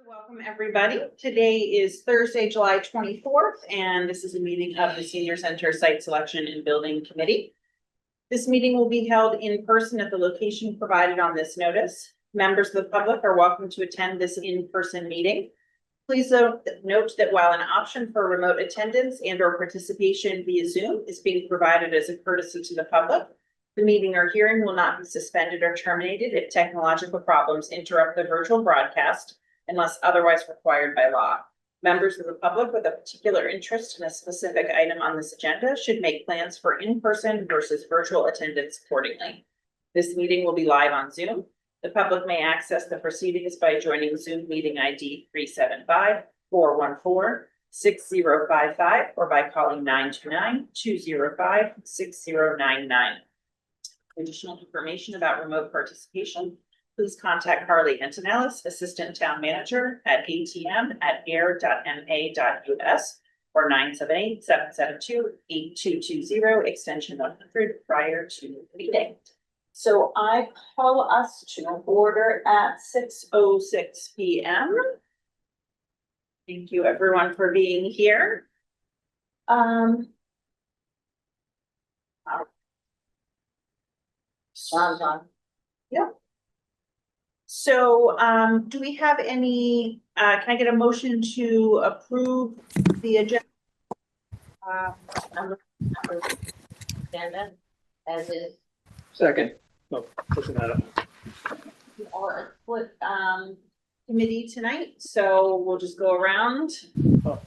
Welcome, everybody. Today is Thursday, July 24th, and this is a meeting of the Senior Center Site Selection and Building Committee. This meeting will be held in person at the location provided on this notice. Members of the public are welcome to attend this in-person meeting. Please note that while an option for remote attendance and/or participation via Zoom is being provided as a courtesy to the public, the meeting or hearing will not be suspended or terminated if technological problems interrupt the virtual broadcast, unless otherwise required by law. Members of the public with a particular interest in a specific item on this agenda should make plans for in-person versus virtual attendance accordingly. This meeting will be live on Zoom. The public may access the proceedings by joining Zoom meeting ID 375-414-6055 or by calling 929-205-6099. Additional information about remote participation, please contact Harley Antonellis, Assistant Town Manager at atm@ayer.ma.us or 978-772-8220, extension 100 prior to the meeting. So I call us to order at 6:06 p.m. Thank you, everyone, for being here. Yeah. So, do we have any, can I get a motion to approve the agenda? Agenda as is. Second. No, doesn't matter. Or split, committee tonight, so we'll just go around. Oh.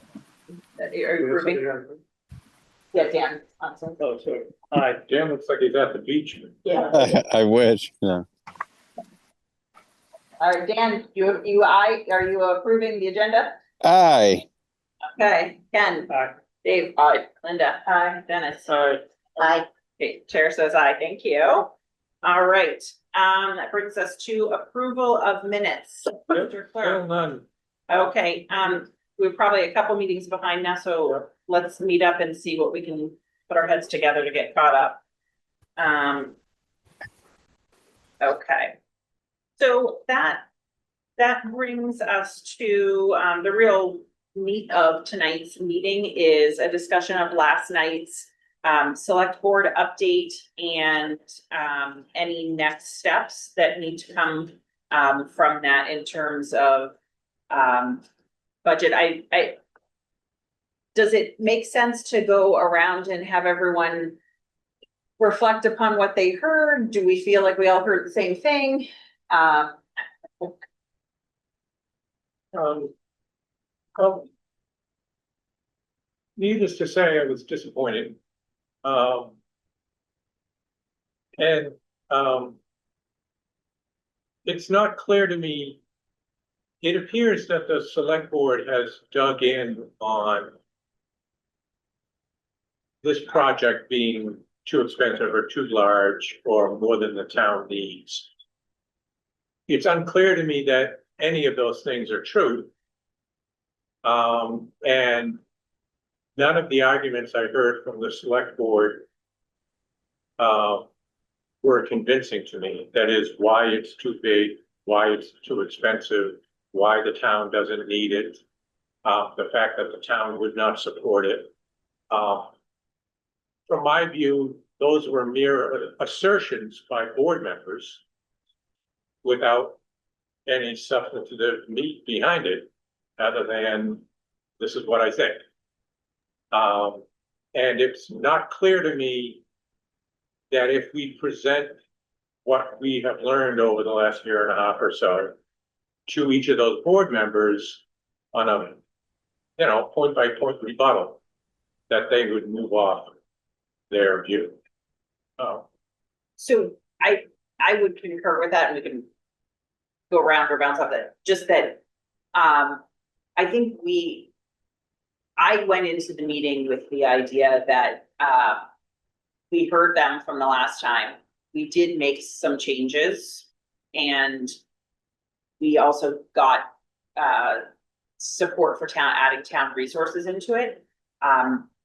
Are you approving? Yeah, Dan. Awesome. Oh, sorry. Hi, Dan looks like he's at the beach. Yeah. I wish, yeah. All right, Dan, are you approving the agenda? Aye. Okay, Ken. Aye. Dave. Aye. Linda. Aye. Dennis. Aye. Aye. Okay, chair says aye. Thank you. All right. That brings us to approval of minutes. Mr. Clerk. None. Okay, we're probably a couple meetings behind now, so let's meet up and see what we can put our heads together to get caught up. Okay. So that brings us to the real meat of tonight's meeting is a discussion of last night's select board update and any next steps that need to come from that in terms of budget. Does it make sense to go around and have everyone reflect upon what they heard? Do we feel like we all heard the same thing? Needless to say, I was disappointed. It's not clear to me. It appears that the select board has dug in on this project being too expensive or too large or more than the town needs. It's unclear to me that any of those things are true. And none of the arguments I heard from the select board were convincing to me. That is why it's too big, why it's too expensive, why the town doesn't need it, the fact that the town would not support it. From my view, those were mere assertions by board members without any substantive meat behind it, other than this is what I think. And it's not clear to me that if we present what we have learned over the last year and a half or so to each of those board members on a, point by point rebuttal, that they would move off their view. So I would concur with that, and we can go around or bounce off that. Just that I think I went into the meeting with the idea that we heard them from the last time. We did make some changes, and we also got support for adding town resources into it.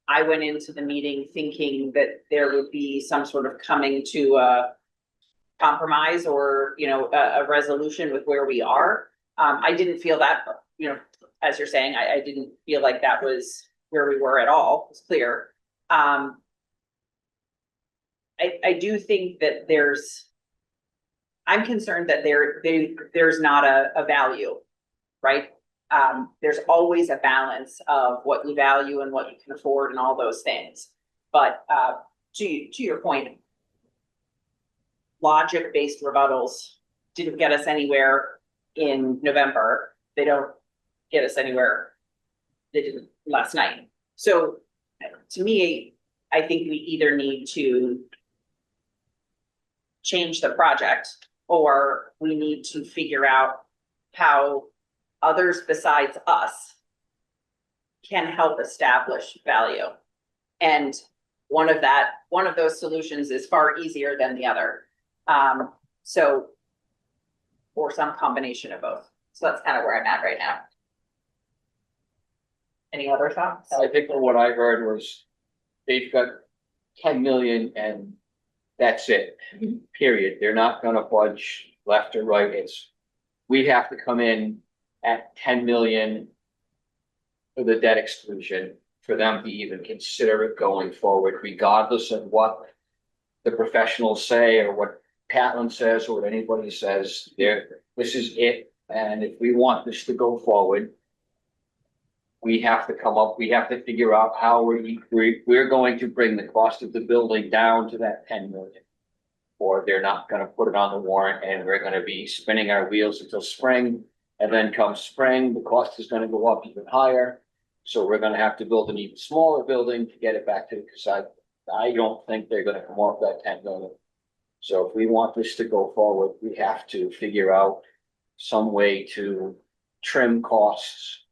I went into the meeting thinking that there would be some sort of coming to a compromise or, a resolution with where we are. I didn't feel that you know, as you're saying, I didn't feel like that was where we were at all, it was clear. I do think that I'm concerned that there's not a value, right? There's always a balance of what you value and what you can afford and all those things. But, to your point, logic-based rebuttals didn't get us anywhere in November. They don't get us anywhere. They didn't last night. So to me, I think we either need to change the project, or we need to figure out how others besides us can help establish value. And one of those solutions is far easier than the other. So, or some combination of both. So that's kind of where I'm at right now. Any other thoughts? I think what I heard was they've got 10 million and that's it, period. They're not gonna budge left or right. We have to come in at 10 million for the debt exclusion for them to even consider it going forward, regardless of what the professionals say or what Patlin says or what anybody says. This is it. And if we want this to go forward, we have to figure out how we're going to bring the cost of the building down to that 10 million. Or they're not gonna put it on the warrant and we're gonna be spinning our wheels until spring. And then come spring, the cost is gonna go up even higher. So we're gonna have to build an even smaller building to get it back to, because I don't think they're gonna come off that 10 million. So if we want this to go forward, we have to figure out some way to trim costs.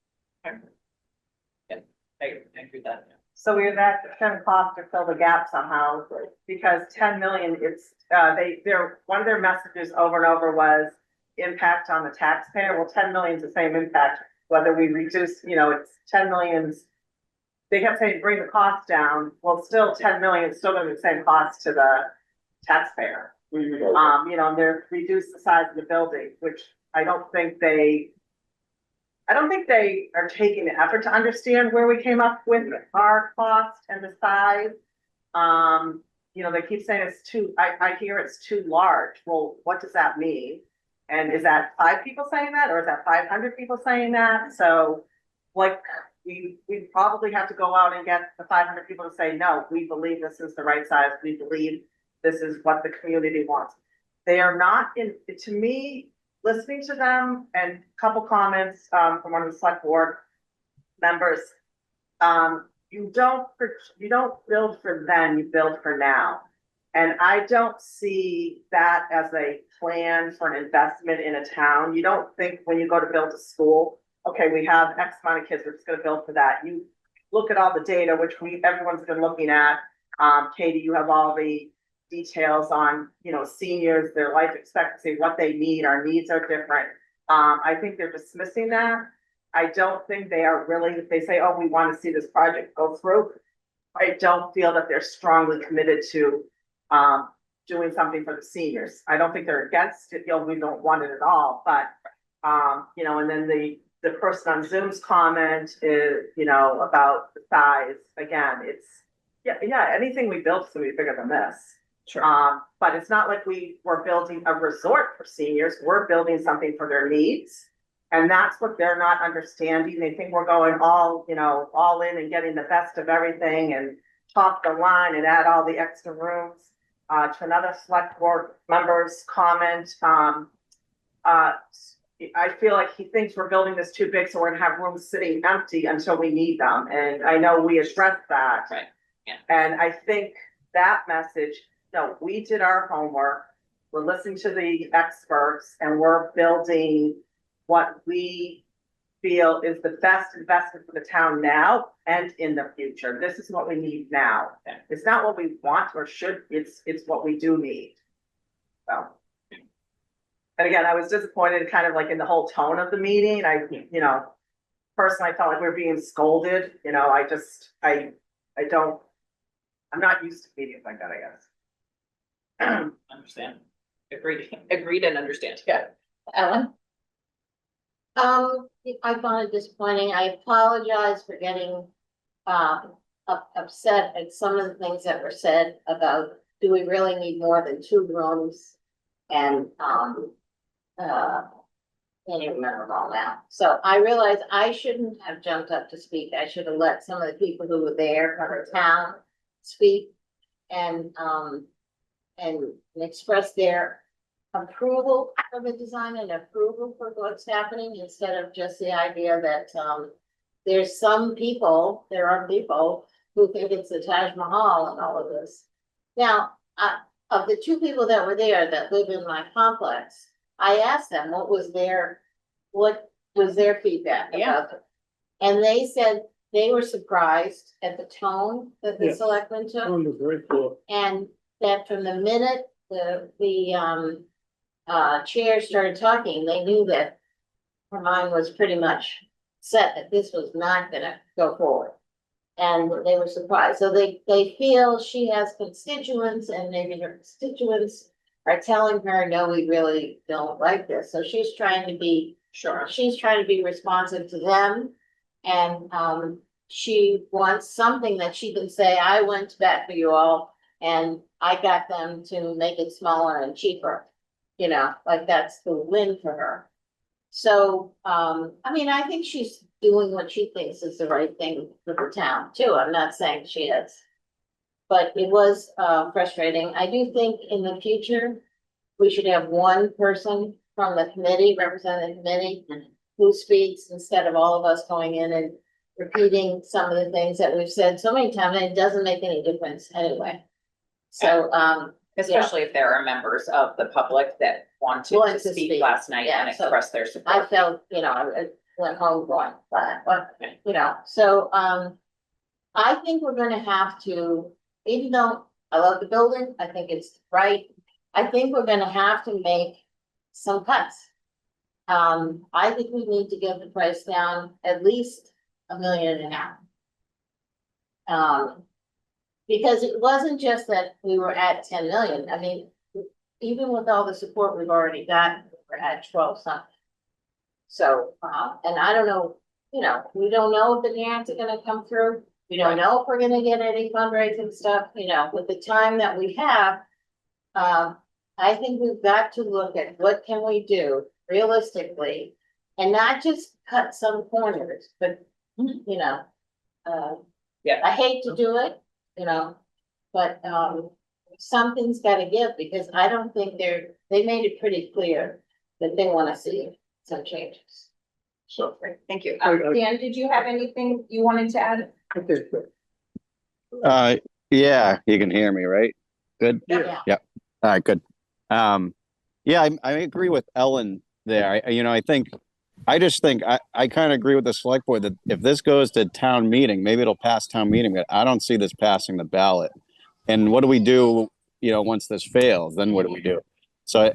I agree with that. So we're that trying to cost to fill the gap somehow, because 10 million, one of their messages over and over was impact on the taxpayer. Well, 10 million is the same impact, whether we reduce, it's 10 millions. They kept saying bring the cost down. Well, still 10 million is still gonna be the same cost to the taxpayer. And they're reduce the size of the building, which I don't think they are taking the effort to understand where we came up with our cost and the size. They keep saying I hear it's too large. Well, what does that mean? And is that 5 people saying that, or is that 500 people saying that? So we probably have to go out and get the 500 people to say, no, we believe this is the right size. We believe this is what the community wants. They are not to me, listening to them, and a couple comments from one of the select board members. You don't build for then, you build for now. And I don't see that as a plan for an investment in a town. You don't think when you go to build a school, okay, we have X amount of kids, we're just gonna build for that. You look at all the data, which everyone's been looking at. Katie, you have all the details on, seniors, their life expectancy, what they need. Our needs are different. I think they're dismissing that. I don't think they are really, if they say, oh, we want to see this project go through, I don't feel that they're strongly committed to doing something for the seniors. I don't think they're against it, we don't want it at all, but and then the person on Zoom's comment is, about the size. Again, it's anything we build is gonna be bigger than this. Sure. But it's not like we were building a resort for seniors. We're building something for their needs. And that's what they're not understanding. They think we're going all in and getting the best of everything and top the line and add all the extra rooms. To another select board member's comment, I feel like he thinks we're building this too big, so we're gonna have rooms sitting empty until we need them. And I know we addressed that. Right. Yeah. And I think that message, no, we did our homework. We're listening to the experts and we're building what we feel is the best investment for the town now and in the future. This is what we need now. It's not what we want or should, it's what we do need. So. And again, I was disappointed kind of like in the whole tone of the meeting. Personally, I felt like we were being scolded. I'm not used to meetings like that, I guess. Understand. Agreed and understand. Yeah. Ellen? I found it disappointing. I apologize for getting, upset at some of the things that were said about, do we really need more than 2 rooms? And, can't even remember them all now. So I realized I shouldn't have jumped up to speak. I should have let some of the people who were there from the town speak and express their approval for the design and approval for what's happening instead of just the idea that, there are people who think it's the Taj Mahal and all of this. Now, of the 2 people that were there that live in my complex, I asked them what was their feedback Yeah. about it. And they said they were surprised at the tone that the Yeah. selectmen took. Tone was very poor. And that from the minute the chair started talking, they knew that her mind was pretty much set that this was not gonna go forward. And they were surprised. So they feel she has constituents and maybe her constituents are telling her, no, we really don't like this. So she's trying to be Sure. responsive to them. And she wants something that she can say, I went to bat for you all and I got them to make it smaller and cheaper. You know, like that's the win for her. So, I mean, I think she's doing what she thinks is the right thing for the town too. I'm not saying she is. But it was frustrating. I do think in the future, we should have one person from the committee, representing the committee, who speaks instead of all of us going in and repeating some of the things that we've said so many times, and it doesn't make any difference anyway. So, Especially if there are members of the public that wanted to Wanted to speak speak. last night and Yeah, so express their I support. felt, I went home going, so, I think we're gonna have to, even though I love the building, I think it's right. I think we're gonna have to make some cuts. I think we need to get the price down at least $1.5 million. Because it wasn't just that we were at 10 million. I mean, even with all the support we've already got, we're at 12 something. So, and I don't know, we don't know if the grants are gonna come through. We don't know if we're gonna get any fundraising stuff, with the time that we have. I think we've got to look at what can we do realistically and not just cut some corners, but, Yeah. I hate to do it, but, something's gotta give because I don't think they made it pretty clear that they wanna see some changes. So, great, thank you. I- Dan, did you have anything you wanted to add? Okay, Yeah, you can hear me, right? Good. Yeah. All right, good. Yeah, I agree with Ellen there. I just think I kind of agree with the select board that if this goes to town meeting, maybe it'll pass town meeting, but I don't see this passing the ballot. And what do we do, once this fails? Then what do we do? So,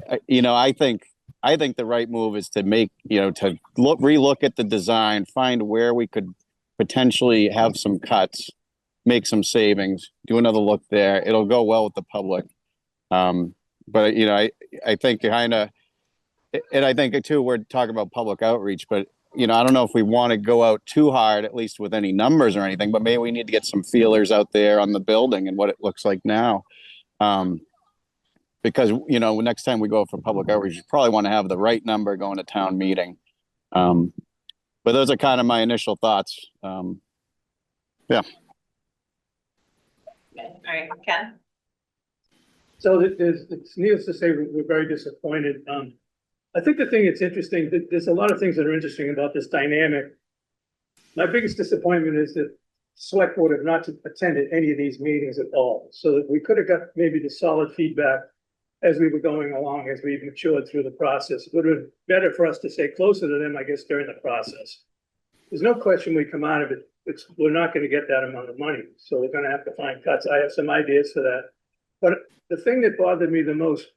I think the right move is to make, to relook at the design, find where we could potentially have some cuts, make some savings, do another look there. It'll go well with the public. But I think kind of, and I think too, we're talking about public outreach, but I don't know if we want to go out too hard, at least with any numbers or anything, but maybe we need to get some feelers out there on the building and what it looks like now. Because, next time we go for public outreach, you probably want to have the right number going to town meeting. But those are kind of my initial thoughts. Yeah. All right, Ken? so it's needless to say, we're very disappointed. I think the thing that's interesting, there's a lot of things that are interesting about this dynamic. My biggest disappointment is that select board have not attended any of these meetings at all, so that we could have got maybe the solid feedback as we were going along, as we matured through the process. It would have been better for us to stay closer to them, I guess, during the process. There's no question we come out of it, we're not gonna get that amount of money, so we're gonna have to find cuts. I have some ideas for that. But the thing that bothered me the most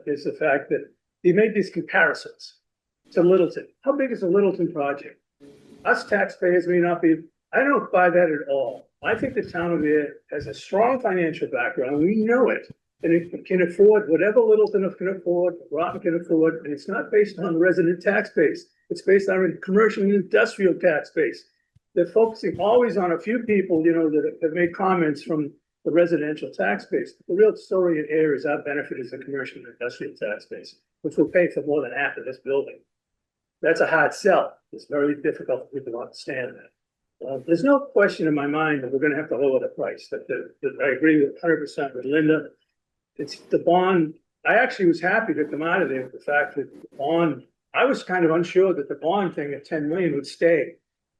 is the fact that he made these comparisons to Littleton. How big is a Littleton project? Us taxpayers may not be, I don't buy that at all. I think the town of Ayer has a strong financial background. We know it. And it can afford whatever Littleton can afford, Groton can afford, and it's not based on resident tax base. It's based on a commercial and industrial tax base. They're focusing always on a few people, you know, that have made comments from the residential tax base. The real story in Ayer is our benefit is the commercial and industrial tax base, which will pay for more than half of this building. That's a hard sell. It's very difficult for people to understand that. There's no question in my mind that we're gonna have to lower the price, that I agree with 100% with Linda. It's the bond. I actually was happy to come out of there with the fact that the bond, I was kind of unsure that the bond thing at 10 million would stay.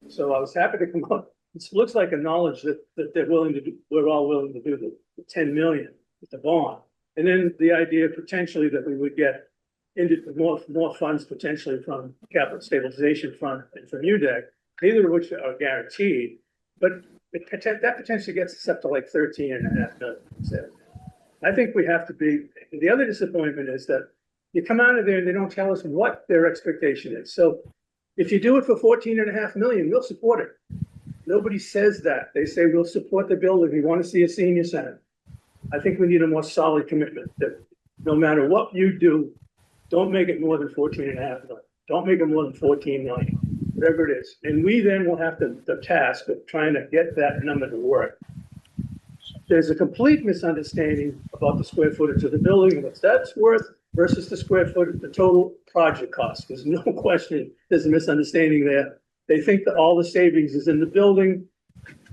So I was happy to come up. It looks like a knowledge that they're willing to do, we're all willing to do the 10 million with the bond. And then the idea potentially that we would get into more funds potentially from capital stabilization fund and from UDEC, neither of which are guaranteed, but that potentially gets us up to like 13.5 million. So I think we have to be, the other disappointment is that you come out of there and they don't tell us what their expectation is. So if you do it for 14.5 million, we'll support it. Nobody says that. They say we'll support the building. We want to see a senior center. I think we need a more solid commitment that no matter what you do, don't make it more than 14.5 million. Don't make it more than 14 million, whatever it is. And we then will have the task of trying to get that number to work. There's a complete misunderstanding about the square footage of the building and what that's worth versus the square footage, the total project cost. There's no question there's a misunderstanding there. They think that all the savings is in the building.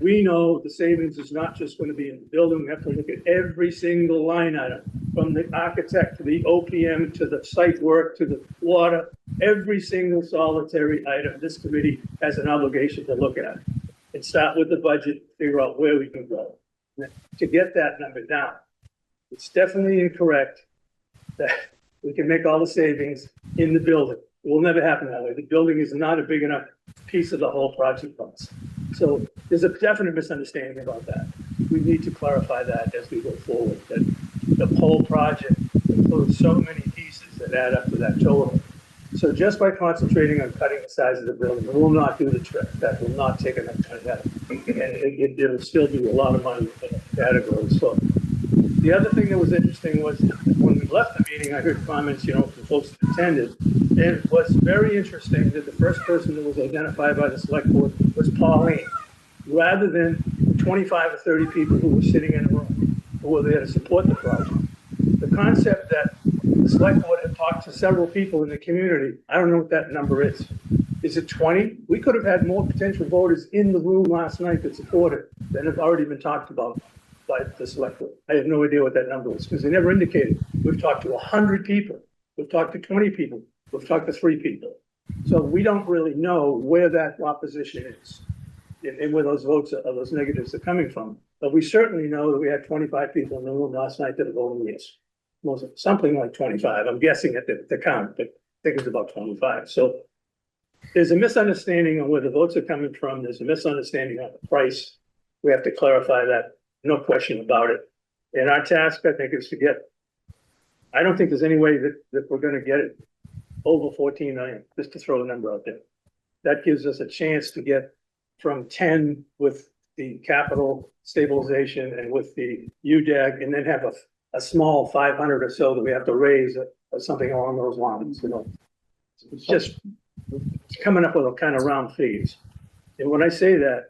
We know the savings is not just going to be in the building. We have to look at every single line item, from the architect to the OPM to the site work to the water, every single solitary item this committee has an obligation to look at and start with the budget, figure out where we can go to get that number down. It's definitely incorrect that we can make all the savings in the building. It will never happen that way. The building is not a big enough piece of the whole project cost. So there's a definite misunderstanding about that. We need to clarify that as we go forward, that the whole project includes so many pieces that add up to that total. So just by concentrating on cutting the size of the building, it will not do the trick. That will not take enough time. And it'll still be a lot of money in that category. So the other thing that was interesting was when we left the meeting, I heard comments, you know, from folks that attended. And it was very interesting that the first person that was identified by the select board was Pauline, rather than 25 or 30 people who were sitting in a room who were there to support the project. The concept that the select board had talked to several people in the community, I don't know what that number is. Is it 20? We could have had more potential voters in the room last night that supported than have already been talked about by the select board. I have no idea what that number was because they never indicated. We've talked to 100 people. We've talked to 20 people. We've talked to 3 people. So we don't really know where that opposition is and where those votes or those negatives are coming from. But we certainly know that we had 25 people in the room last night that voted yes. Something like 25. I'm guessing at the count, but I think it's about 25. So there's a misunderstanding on where the votes are coming from. There's a misunderstanding on the price. We have to clarify that. No question about it. And our task, I think, is to get, I don't think there's any way that we're going to get it over 14 million, just to throw a number out there. That gives us a chance to get from 10 with the capital stabilization and with the UDEG, and then have a small 500 or so that we have to raise or something along those lines. You know, it's just it's coming up with a kind of round figures. And when I say that,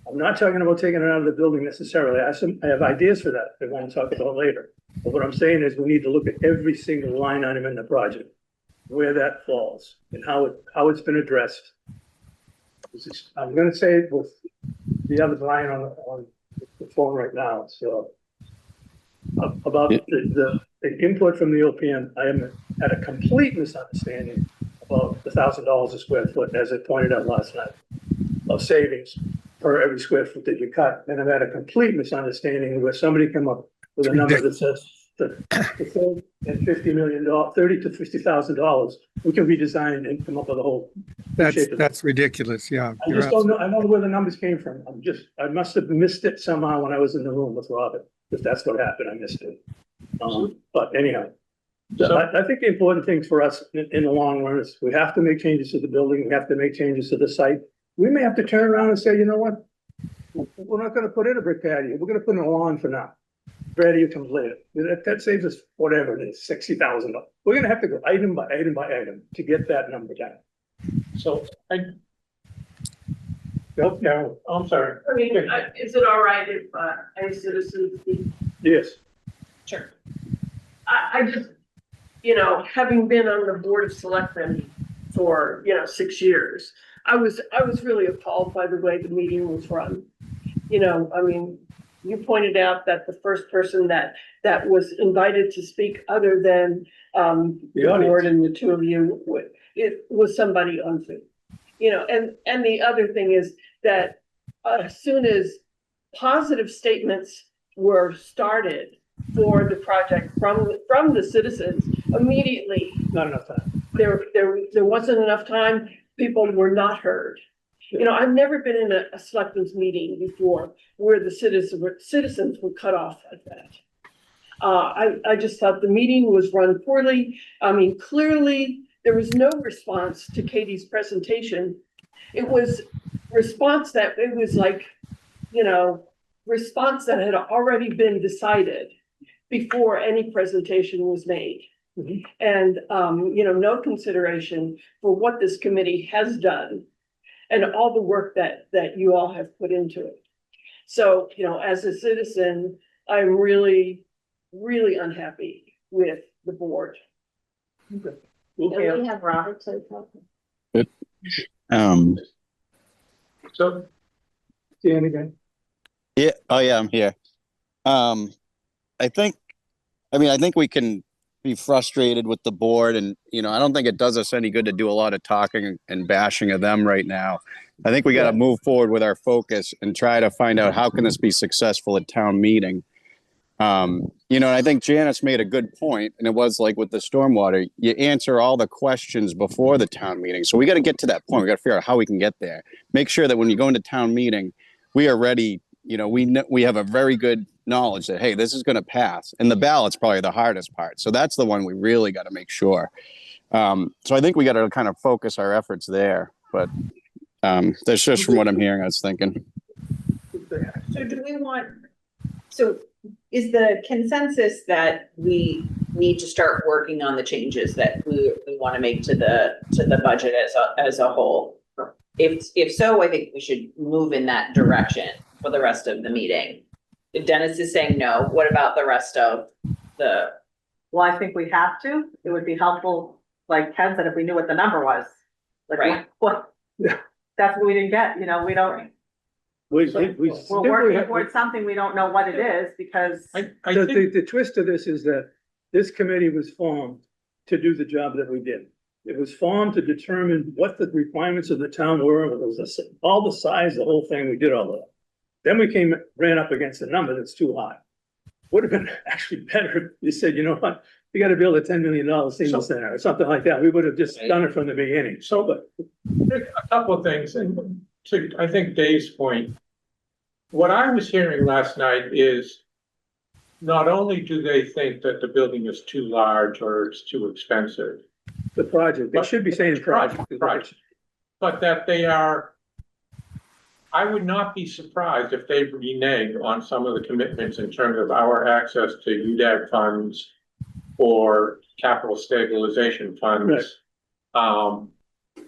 I'm not talking about taking it out of the building necessarily. I have ideas for that I want to talk about later. But what I'm saying is we need to look at every single line item in the project, where that falls and how it's been addressed. I'm going to say it with the other line on the phone right now. So about the input from the OPM, I am at a complete misunderstanding about the $1,000 a square foot, as I pointed out last night, of savings per every square foot that you cut. And I've had a complete misunderstanding where somebody came up with a number that says that $30 to $50,000, we can redesign and come up with a whole. That's ridiculous. Yeah. I just don't know. I don't know where the numbers came from. I must have missed it somehow when I was in the room with Robert. If that's what happened, I missed it. But anyhow, I think the important thing for us in the long run is we have to make changes to the building. We have to make changes to the site. We may have to turn around and say, you know what? We're not going to put in a brick patio. We're going to put in a lawn for now. ready to complete it. That saves us whatever it is, $60,000. We're gonna have to go item by item by item to get that number down. So Nope, no, I'm sorry. I mean, is it all right if, a citizen speak? yes. Sure. I just, having been on the Board of Selectmen for, 6 years, I was really appalled by the way the meeting was run. I mean, you pointed out that the first person that was invited to speak other than, the audience. board and the two of you, it was somebody on Zoom. And the other thing is that as soon as positive statements were started for the project from the citizens, immediately Not enough time. there wasn't enough time, people were not heard. I've never been in a selectmen's meeting before where the citizens were cut off like that. I just thought the meeting was run poorly. I mean, clearly, there was no response to Katie's presentation. It was response that it was like, response that had already been decided before any presentation was made. Mhm. And, no consideration for what this committee has done and all the work that you all have put into it. So, as a citizen, I'm really, really unhappy with the board. Do we have Robert say something? So Dan again. Yeah, oh yeah, I'm here. I think we can be frustrated with the board and, I don't think it does us any good to do a lot of talking and bashing of them right now. I think we got to move forward with our focus and try to find out how can this be successful at town meeting. And I think Janice made a good point, and it was like with the stormwater, you answer all the questions before the town meeting. So we got to get to that point. We got to figure out how we can get there. Make sure that when you go into town meeting, we are ready. We have a very good knowledge that, hey, this is going to pass. And the ballot's probably the hardest part. So that's the one we really got to make sure. So I think we got to kind of focus our efforts there. But that's just from what I'm hearing, I was thinking. So do we want, so is the consensus that we need to start working on the changes that we want to make to the budget as a whole? If so, I think we should move in that direction for the rest of the meeting. If Dennis is saying no, what about the rest of the? Well, I think we have to. It would be helpful, like Ken said, if we knew what the number was. Like, Right. what, that's what we didn't get, we We're we're working towards something, we don't know what it is because. I think, The twist of this is that this committee was formed to do the job that we did. It was formed to determine what the requirements of the town were, it was all the size, the whole thing, we did all of that. Then we ran up against a number that's too high. Would have been actually better if you said, you know what, we gotta build a $10 million senior center or something like that. We would have just done it from the beginning. So, but a couple of things, and to, I think Dave's point, what I was hearing last night is not only do they think that the building is too large or it's too expensive, the project, they should be saying project. Project. but that they are, I would not be surprised if they renege on some of the commitments in terms of our access to UDAG funds or capital stabilization funds.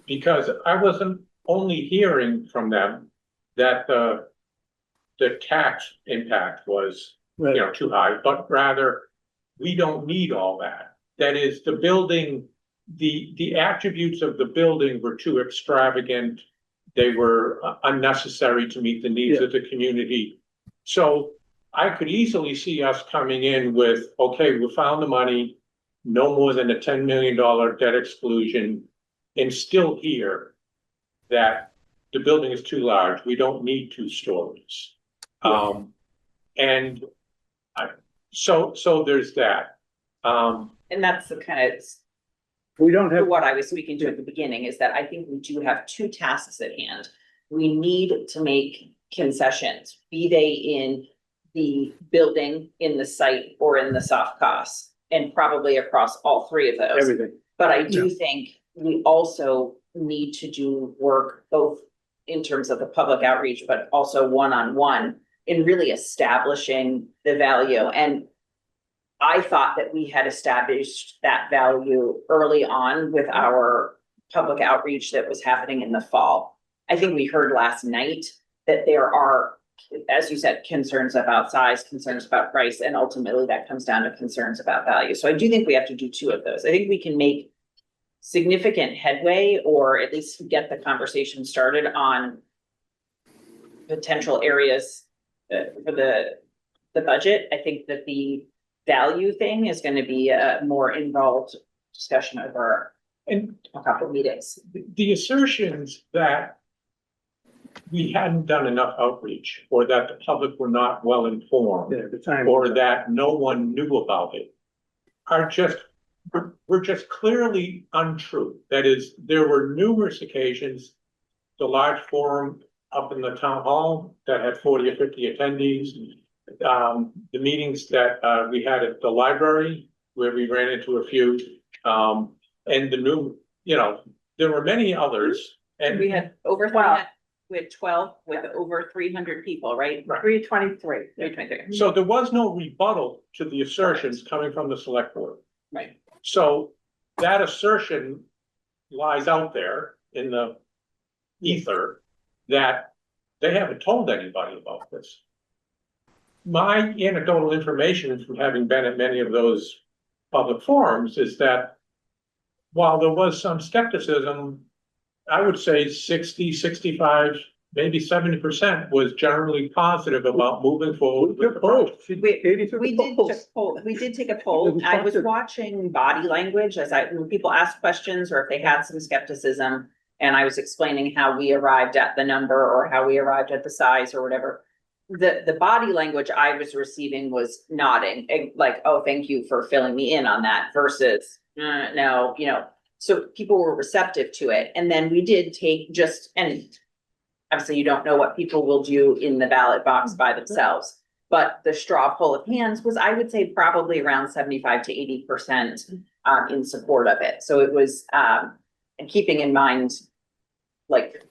Because I wasn't only hearing from them that the tax impact was, too high, but rather we don't need all that. That is, the building, the attributes of the building were too extravagant. They were unnecessary to meet the needs of the community. So I could easily see us coming in with, okay, we found the money, no more than a $10 million debt exclusion, and still hear that the building is too large. We don't need 2 stories. So there's that. And that's the kind of We don't have, what I was speaking to at the beginning, is that I think we do have 2 tasks at hand. We need to make concessions, be they in the building, in the site, or in the soft costs, and probably across all 3 of those. everything. But I do think we also need to do work both in terms of the public outreach, but also one-on-one in really establishing the value. And I thought that we had established that value early on with our public outreach that was happening in the fall. I think we heard last night that there are, as you said, concerns about size, concerns about price, and ultimately that comes down to concerns about value. So I do think we have to do two of those. I think we can make significant headway, or at least get the conversation started on potential areas for the budget. I think that the value thing is going to be a more involved discussion over And a couple of meetings. the assertions that we hadn't done enough outreach, or that the public were not well informed, Yeah, the time. or that no one knew about it, are just, were just clearly untrue. That is, there were numerous occasions, the large forum up in the town hall that had 40 or 50 attendees, the meetings that we had at the library where we ran into a few, and the new, there were many others. And We had over 12. with 12, with over 300 people, right? 323. 323. so there was no rebuttal to the assertions coming from the select board. Right. So that assertion lies out there in the ether that they haven't told anybody about this. My anecdotal information from having been at many of those public forums is that while there was some skepticism, I would say 60, 65, maybe 70% was generally positive about moving forward with the project. Katie took We the did polls. take a poll. I was watching body language when people asked questions or if they had some skepticism. And I was explaining how we arrived at the number or how we arrived at the size or whatever. The body language I was receiving was nodding, like, oh, thank you for filling me in on that versus, no, so people were receptive to it. And then we did take and obviously you don't know what people will do in the ballot box by themselves. But the straw poll of hands was, I would say, probably around 75 to 80% in support of it. So it was, and keeping in mind, like,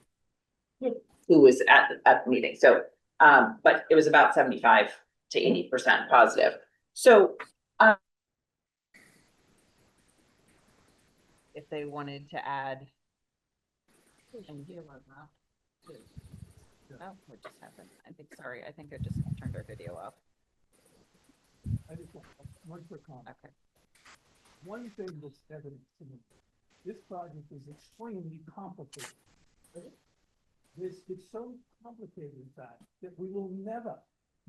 who was at the meeting. So, but it was about 75 to 80% positive. So, if they wanted to add. Oh, what just happened? I think I just turned our video off. I just want one quick comment. Okay. One thing that's evident to me, this project is extremely complicated. It's so complicated, in fact, that we will never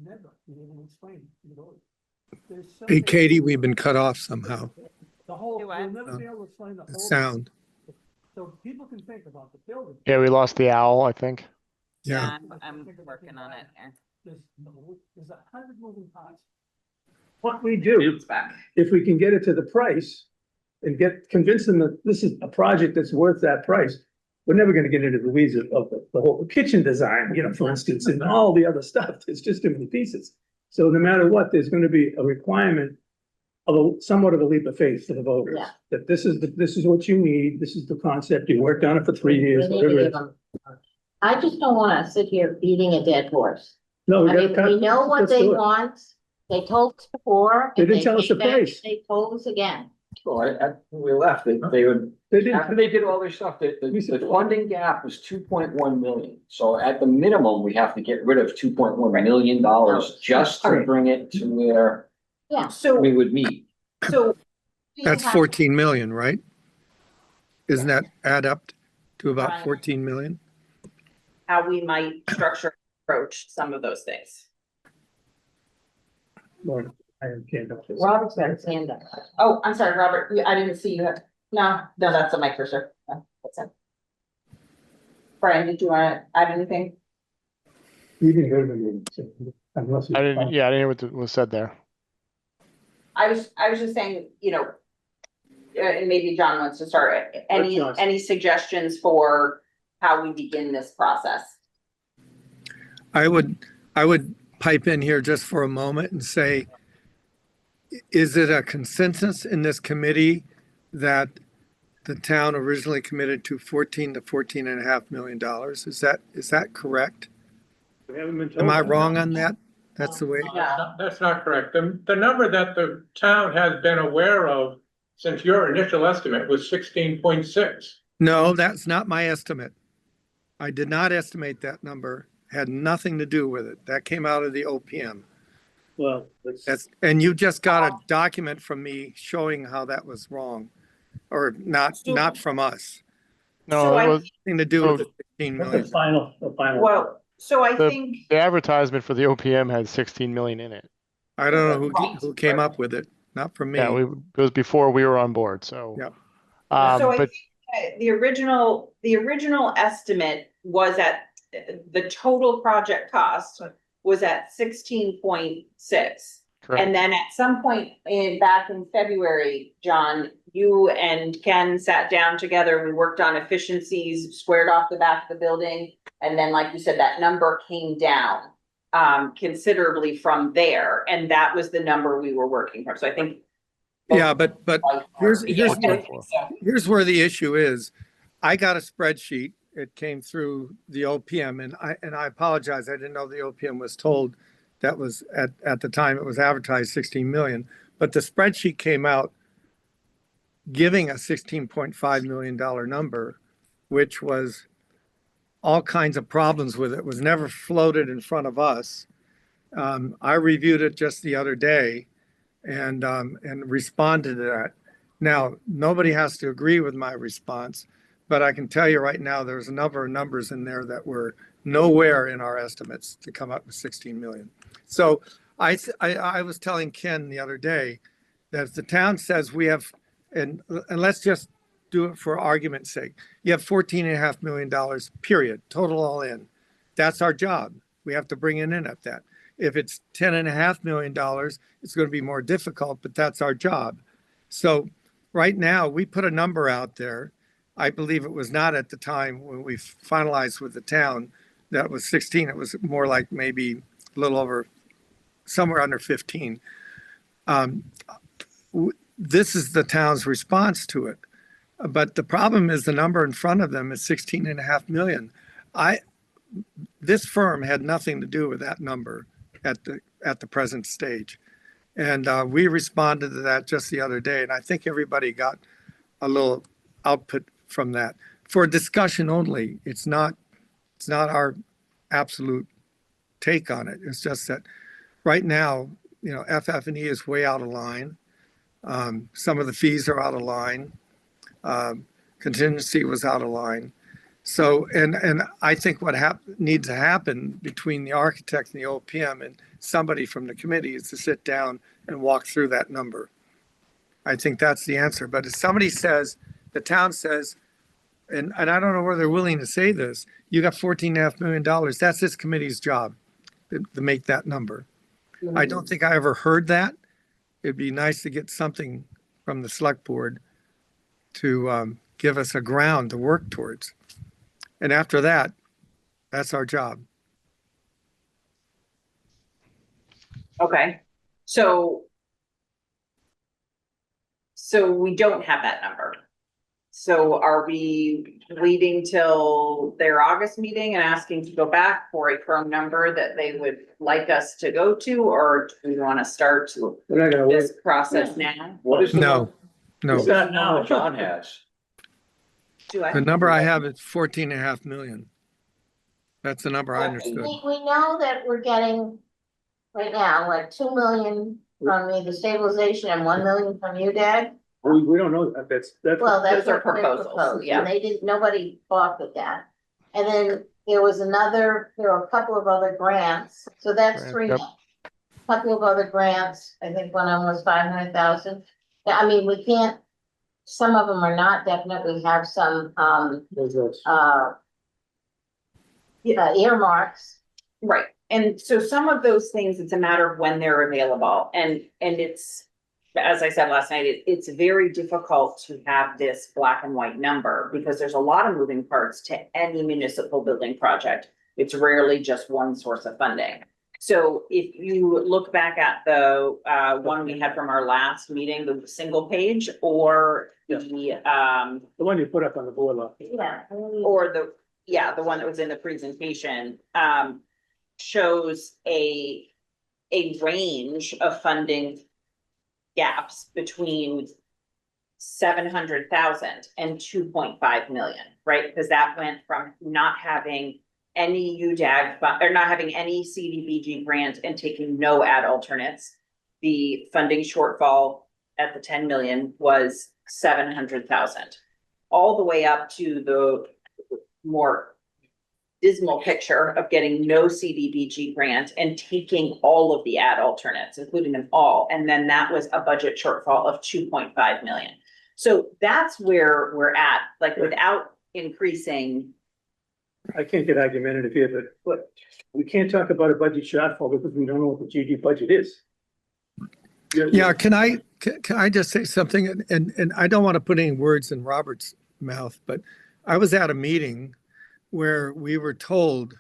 be able to explain it. There's so Hey, many- Katie, we've been cut off somehow. The whole, Do we'll what? never be able to explain the The whole. sound. So people can think about the building. Yeah, we lost the owl, I think. Yeah. I'm working on it. There's 100 moving parts. What we do, It's back. if we can get it to the price and convince them that this is a project that's worth that price, we're never gonna get into the weeds of the whole kitchen design, for instance, and all the other stuff. It's just too many pieces. So no matter what, there's gonna be a requirement of somewhat of a leap of faith for the voters. Yeah. That this is what you need, this is the concept, you worked on it for 3 years, We need to whatever it give is. them- I just don't wanna sit here beating a dead horse. No, I mean, we know what let's they do it. want. They told us before. They and didn't tell us the came back, price. They told us again. So when we left, they would, They didn't, after they did all their stuff, We the said- funding gap was 2.1 million. So at the minimum, we have to get rid of $2.1 million just to Okay. bring it to where So, we would meet. so That's 14 million, right? Doesn't that add up to about Right. 14 million? how we might structure, approach some of those things. Lord, I can't help this. Robert's got his hand up. Oh, I'm sorry, Robert, I didn't see you. No, that's a mic cursor. No, that's it. Brian, did you want to add anything? You didn't go to the meeting, so unless you. I didn't hear what was said there. I was just saying, and maybe John wants to start, John. any suggestions for how we begin this process? I would pipe in here just for a moment and say, is it a consensus in this committee that the town originally committed to 14 to 14.5 million dollars? Is that correct? We haven't been told. Am I wrong on that? That's the way, That's not correct. The number that the town has been aware of since your initial estimate was 16.6. no, that's not my estimate. I did not estimate that number, had nothing to do with it. That came out of the OPM. Well, That's, and you just got a document from me showing how that was wrong, or not from us. No, So it I- was, Nothing to do with the 16 what's million. the final. Well, so I The- think, the advertisement for the OPM had 16 million in it. I don't know who came up with it, not from me. Yeah, it was before we were on board, so. Yeah. so I But think the original estimate was at, the total project cost was at 16.6. correct, And then at some point back in February, John, you and Ken sat down together, we worked on efficiencies, squared off the back of the building. And then, like you said, that number came down considerably from there, and that was the number we were working from. So I think. Yeah, but here's Yeah, where, I think so. here's where the issue is. I got a spreadsheet. It came through the OPM, and I apologize. I didn't know the OPM was told that was at the time it was advertised 16 million, but the spreadsheet came out giving a $16.5 million number, which was all kinds of problems with it. It was never floated in front of us. I reviewed it just the other day and responded to that. Now, nobody has to agree with my response, but I can tell you right now, there's a number of numbers in there that were nowhere in our estimates to come up with 16 million. So I was telling Ken the other day that if the town says we have, and let's just do it for argument's sake, you have $14.5 million, period, total all in. That's our job. We have to bring it in at that. If it's $10.5 million, it's going to be more difficult, but that's our job. So right now, we put a number out there. I believe it was not at the time when we finalized with the town that was 16. It was more like maybe a little over, somewhere under 15. This is the town's response to it. But the problem is the number in front of them is 16.5 million. This firm had nothing to do with that number at the present stage. And we responded to that just the other day. And I think everybody got a little output from that for discussion only. It's not our absolute take on it. It's just that right now, FF&E is way out of line. Some of the fees are out of line. Contingency was out of line. So, and I think what needs to happen between the architect and the OPM and somebody from the committee is to sit down and walk through that number. I think that's the answer. But if somebody says, the town says, and I don't know whether they're willing to say this, you got $14.5 million. That's this committee's job to make that number. I don't think I ever heard that. It'd be nice to get something from the select board to give us a ground to work towards. And after that, that's our job. Okay, so we don't have that number. So are we waiting till their August meeting and asking to go back for a firm number that they would like us to go to, or do we want to start We're not gonna wait. this process now? What is the? No. What's the number John has? Do I? The number I have is 14.5 million. That's the number I understood. We know that we're getting right now, like 2 million from the stabilization and 1 million from you, Dad. We don't know that. That's. Well, that's Those are what they proposals, proposed, yeah. and they didn't, nobody fought with that. And then there were a couple of other grants, so that's Grant, 3 yep. million. Couple of other grants, I think one of them was 500,000. I mean, we can't, some of them are not definite, we have some, earmarks. Right, and so some of those things, it's a matter of when they're available, and it's, as I said last night, it's very difficult to have this black and white number, because there's a lot of moving parts to any municipal building project. It's rarely just one source of funding. So if you look back at the one we had from our last meeting, the single page, or The one you put up on the board. Yeah. or the one that was in the presentation, shows a range of funding gaps between 700,000 and 2.5 million, right? Because that went from not having any UDAG or not having any CDBG grant and taking no ad alternates. The funding shortfall at the 10 million was 700,000, all the way up to the more dismal picture of getting no CDBG grant and taking all of the ad alternates, including them all. And then that was a budget shortfall of 2.5 million. So that's where we're at, like without increasing. I can't get argumentative here, but we can't talk about a budget shortfall because we don't know what the GD budget is. Yeah, can I just say something? And I don't want to put any words in Robert's mouth, but I was at a meeting where we were told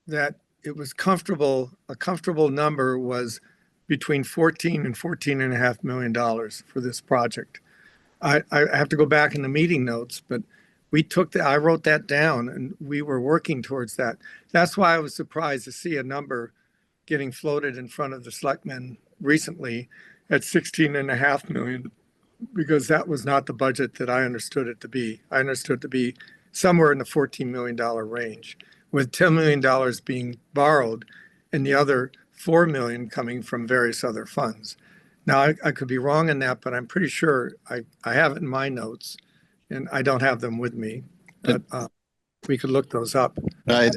that it was a comfortable number was between 14 and 14 and a half million dollars for this project. I have to go back in the meeting notes, but I wrote that down and we were working towards that. That's why I was surprised to see a number getting floated in front of the selectmen recently at 16 and a half million, because that was not the budget that I understood it to be. I understood it to be somewhere in the $14 million range, with $10 million being borrowed and the other 4 million coming from various other funds. Now, I could be wrong in that, but I'm pretty sure I have it in my notes and I don't have them with me, but we could look those up. I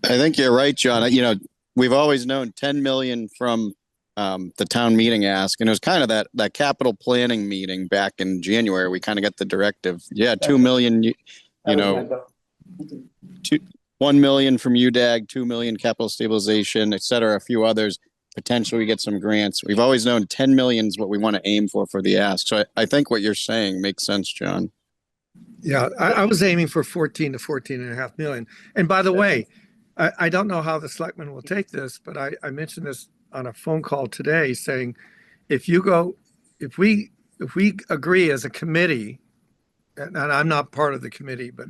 think you're right, John. You know, we've always known 10 million from the town meeting ask, and it was kind of that capital planning meeting back in January. We kind of got the directive. Yeah, 2 million, you know, 1 million from UDAG, 2 million capital stabilization, et cetera, a few others. Potentially we get some grants. We've always known 10 million is what we want to aim for the ask. So I think what you're saying makes sense, John. Yeah, I was aiming for 14 to 14 and a half million. And by the way, I don't know how the selectmen will take this, but I mentioned this on a phone call today saying, if we agree as a committee, and I'm not part of the committee, but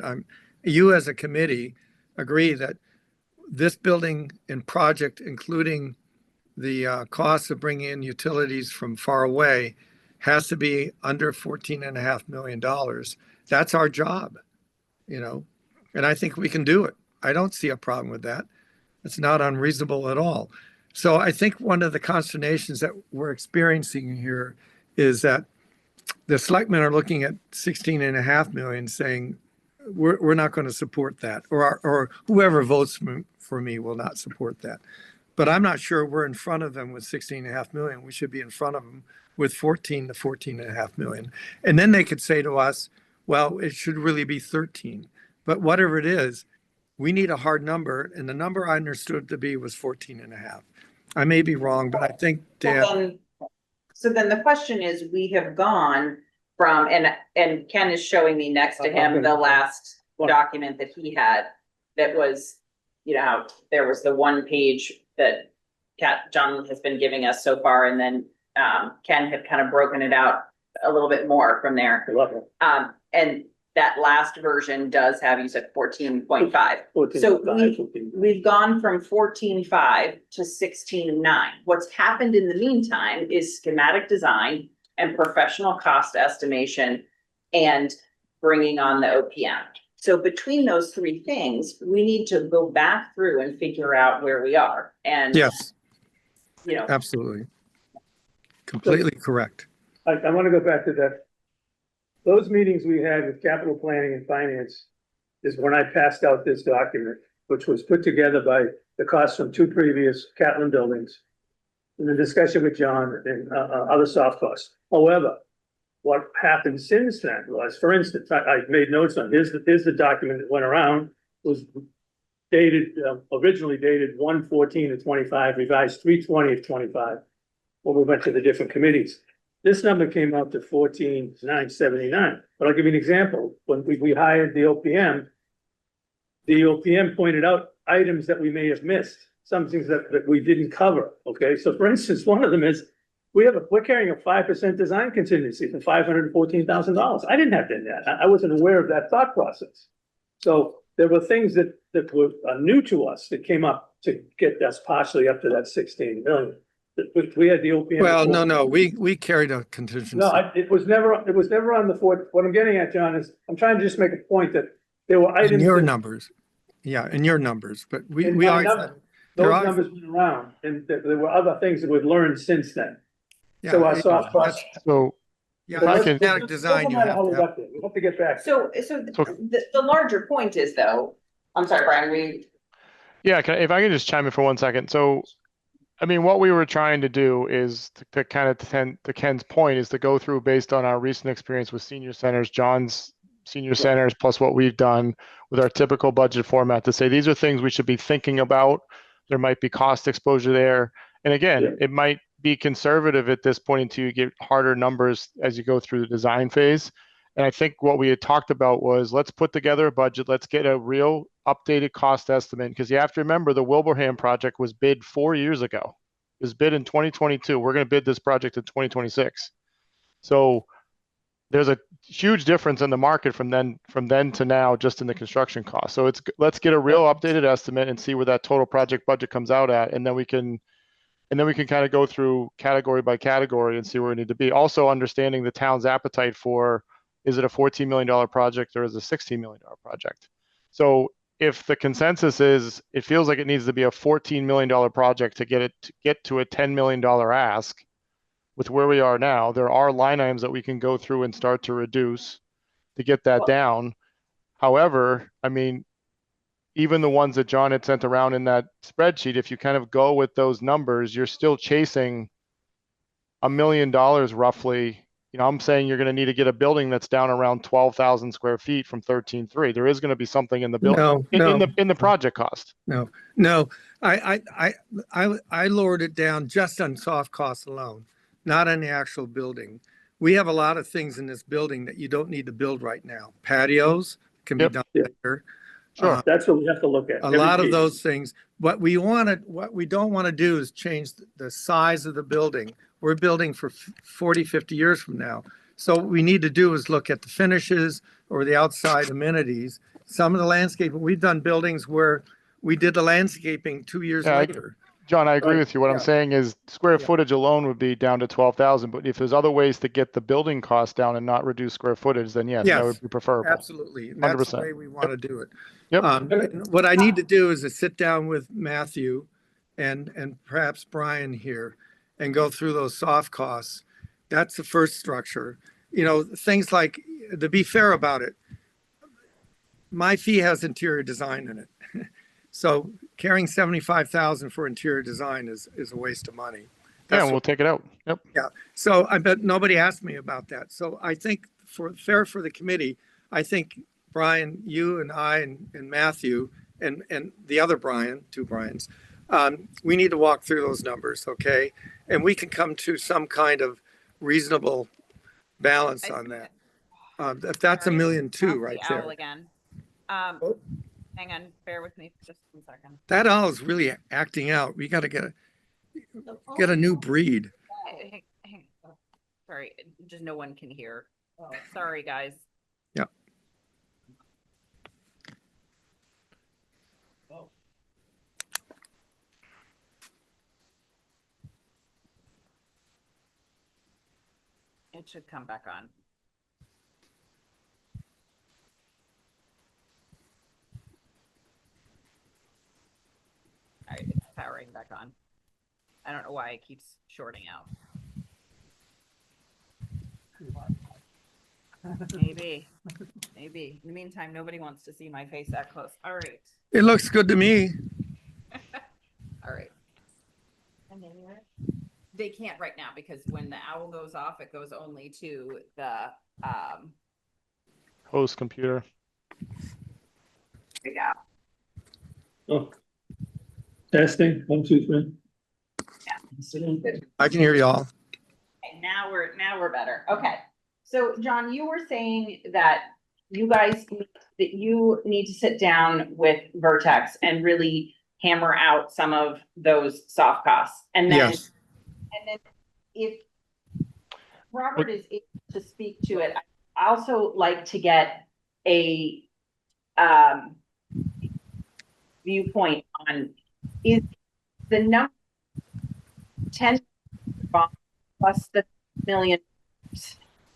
you as a committee agree that this building and project, including the cost of bringing in utilities from far away, has to be under $14.5 million. That's our job, you know, and I think we can do it. I don't see a problem with that. It's not unreasonable at all. So I think one of the consternations that we're experiencing here is that the selectmen are looking at 16.5 million saying, we're not going to support that, or whoever votes for me will not support that. But I'm not sure we're in front of them with 16.5 million. We should be in front of them with 14 to 14.5 million. And then they could say to us, well, it should really be 13. But whatever it is, we need a hard number. And the number I understood to be was 14.5. I may be wrong, but I think Dan. So then the question is, we have gone from, and Ken is showing me next to him the last document that he had that was, you know, there was the one page that John has been giving us so far, and then Ken had kind of broken it out a little bit more from there. And that last version does have, you said 14.5. So we've gone from 14.5 to 16.9. What's happened in the meantime is schematic design and professional cost estimation and bringing on the OPM. So between those three things, we need to go back through and figure out where we are. And yes, you know, absolutely. Completely correct. I want to go back to that. Those meetings we had with capital planning and finance is when I passed out this document, which was put together by the costs from two previous Catlin buildings in the discussion with John and other soft costs. However, what happened since then was, for instance, I made notes on, here's the document that went around, was dated, originally dated 1/14/25, revised 3/20/25, when we went to the different committees. This number came out to 14,979. But I'll give you an example. When we hired the OPM pointed out items that we may have missed, some things that we didn't cover. Okay, so for instance, one of them is we're carrying a 5% design contingency for $514,000. I didn't have to do that. I wasn't aware of that thought process. So there were things that were new to us that came up to get us partially up to that 16 million. We had the OPM. Well, report. no, we carried a contingency. No, it was never on the fourth. What I'm getting at, John, is I'm trying to just make a point that there were In items. your that- numbers. Yeah, in your numbers, but in we my always, number- there Those are- numbers went around, and there were other things that we've learned since then. yeah, So I saw. that's- So yeah, if I it's can- schematic design, you Doesn't matter have how to we have. got there. We have to get back. So the larger point is though, I'm sorry, Brian, yeah, if I can just chime in for 1 second. So, I mean, what we were trying to do is to kind of to Ken's point is to go through based on our recent experience with senior centers, John's senior centers, plus what we've done with our typical budget format to say, these are things we should be thinking about. There might be cost exposure there. And again, Yeah. it might be conservative at this point until you get harder numbers as you go through the design phase. And I think what we had talked about was let's put together a budget. Let's get a real updated cost estimate because you have to remember the Wilbraham project was bid 4 years ago. It was bid in 2022. We're going to bid this project in 2026. So there's a huge difference in the market from then to now just in the construction cost. So let's get a real updated estimate and see where that total project budget comes out at, and then we can kind of go through category by category and see where we need to be. Also understanding the town's appetite for, is it a $14 million project or is it a $16 million project? So if the consensus is, it feels like it needs to be a $14 million project to get to a $10 million ask with where we are now, there are line items that we can go through and start to reduce to get that down. However, I mean, even the ones that John had sent around in that spreadsheet, if you kind of go with those numbers, you're still chasing $1 million roughly. You know, I'm saying you're going to need to get a building that's down around 12,000 square feet from 13.3. There is going to be something in the building in the project cost. No, I lowered it down just on soft costs alone, not on the actual building. We have a lot of things in this building that you don't need to build right now. Patios can be Yep. done later. Sure. That's what we have to look at. A lot of those things. What we don't want to do is change the size of the building. We're building for 40, 50 years from now. So what we need to do is look at the finishes or the outside amenities. Some of the landscaping, we've done buildings where we did the landscaping 2 years Yeah, later. John, I agree Right. with you. What I'm Yeah. saying is square Yeah. footage alone would be down to 12,000, but if there's other ways to get the building cost down and not reduce square footage, then yes, that Yes, would be preferable. Absolutely. And that's the 100%. way we want to do it. Yep. And what I need to do is to sit down with Matthew and perhaps Brian here and go through those soft costs. That's the first structure. You know, things like, to be fair about it, my fee has interior design in it. So carrying 75,000 for interior design is a waste of money. Yeah, That's and we'll take it out. Yep. So I bet nobody asked me about that. So I think for the committee, I think Brian, you and I and Matthew and the other Brian, two Brians, we need to walk through those numbers, okay? And we can come to some kind of reasonable balance on that. If that's $1.2 million right the owl there. again. Oh. Hang on, bear with me just 1 second. That owl is really acting out. We got to get a new breed. Hang on. Sorry, just no one can hear. Sorry, guys. Yeah. It should come back on. All right, it's powering back on. I don't know why it keeps shorting out. Maybe. In the meantime, nobody wants to see my face that close. All right. It looks good to me. All right. They can't right now because when the owl goes off, it goes only to the Host computer. yeah. Oh. Testing, 1, 2, 3. I can hear y'all. Okay, now we're better. Okay. So John, you were saying that you guys need to sit down with Vertex and really hammer out some of those soft costs. And then Yes. if Robert is able to speak to it, I also like to get a viewpoint on, is the number 10 plus the million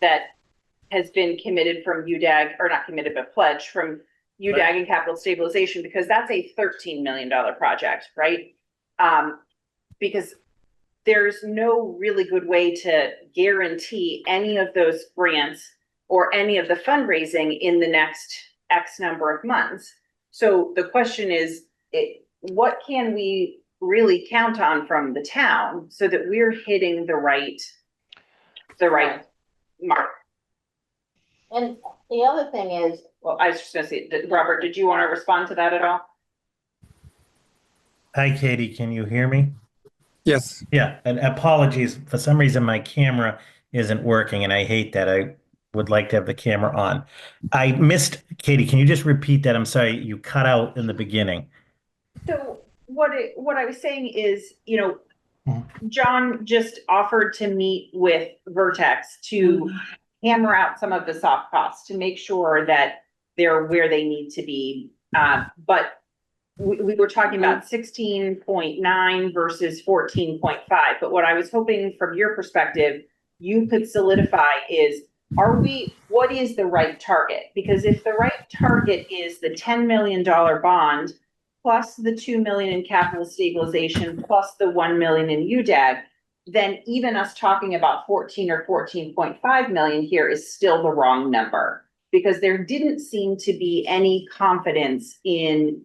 that has been committed from UDAG, or not committed, but pledged from UDAG and capital stabilization, because that's a $13 million project, right? Because there's no really good way to guarantee any of those grants or any of the fundraising in the next X number of months. So the question is, what can we really count on from the town so that we're hitting the right mark? And the other thing is, Well, I was just gonna say, Robert, did you want to respond to that at all? Hi, Katie, can you hear me? Yes. Yeah, and apologies, for some reason my camera isn't working and I hate that. I would like to have the camera on. I missed, Katie, can you just repeat that? I'm sorry, you cut out in the beginning. So what I was saying is, Mhm. John just offered to meet with Vertex to hammer out some of the soft costs to make sure that they're where they need to be. But we were talking about 16.9 versus 14.5. But what I was hoping from your perspective, you could solidify is, what is the right target? Because if the right target is the $10 million bond, plus the 2 million in capital stabilization, plus the 1 million in UDAG, then even us talking about 14 or 14.5 million here is still the wrong number. Because there didn't seem to be any confidence in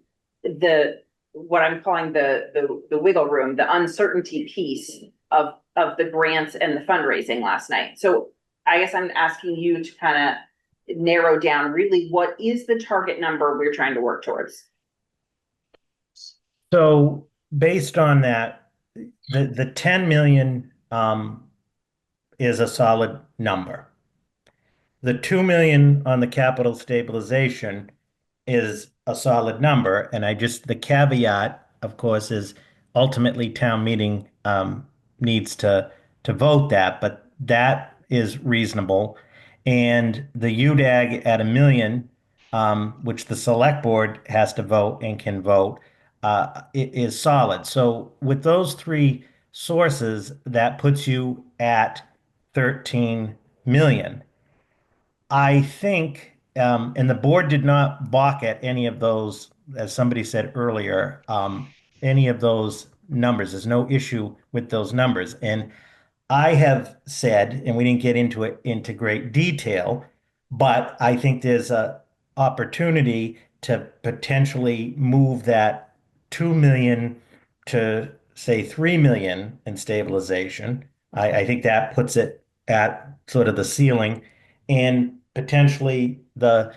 what I'm calling the wiggle room, the uncertainty piece of the grants and the fundraising last night. So I guess I'm asking you to kind of narrow down really what is the target number we're trying to work towards? So based on that, the 10 million is a solid number. The 2 million on the capital stabilization is a solid number. And the caveat, of course, is ultimately town meeting needs to vote that, but that is reasonable. And the UDAG at 1 million, which the select board has to vote and can vote, is solid. So with those three sources, that puts you at 13 million. I think, and the board did not balk at any of those, as somebody said earlier, any of those numbers. There's no issue with those numbers. And I have said, and we didn't get into it into great detail, but I think there's a opportunity to potentially move that 2 million to say 3 million in stabilization. I think that puts it at sort of the ceiling, and potentially the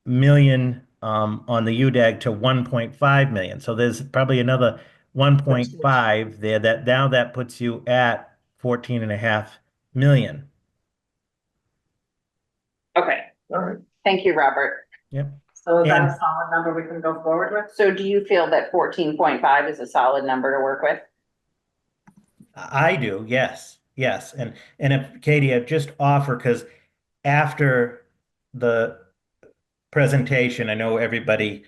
million on the UDAG to 1.5 million. So there's probably another 1.5 there, that now that puts you at 14.5 million. Okay. All right. Thank you, Robert. Yep. So is that a And- solid number we can go forward with? So do you feel that 14.5 is a solid number to work with? I do, yes, yes. And if Katie, I'd just offer, because after the presentation, I know everybody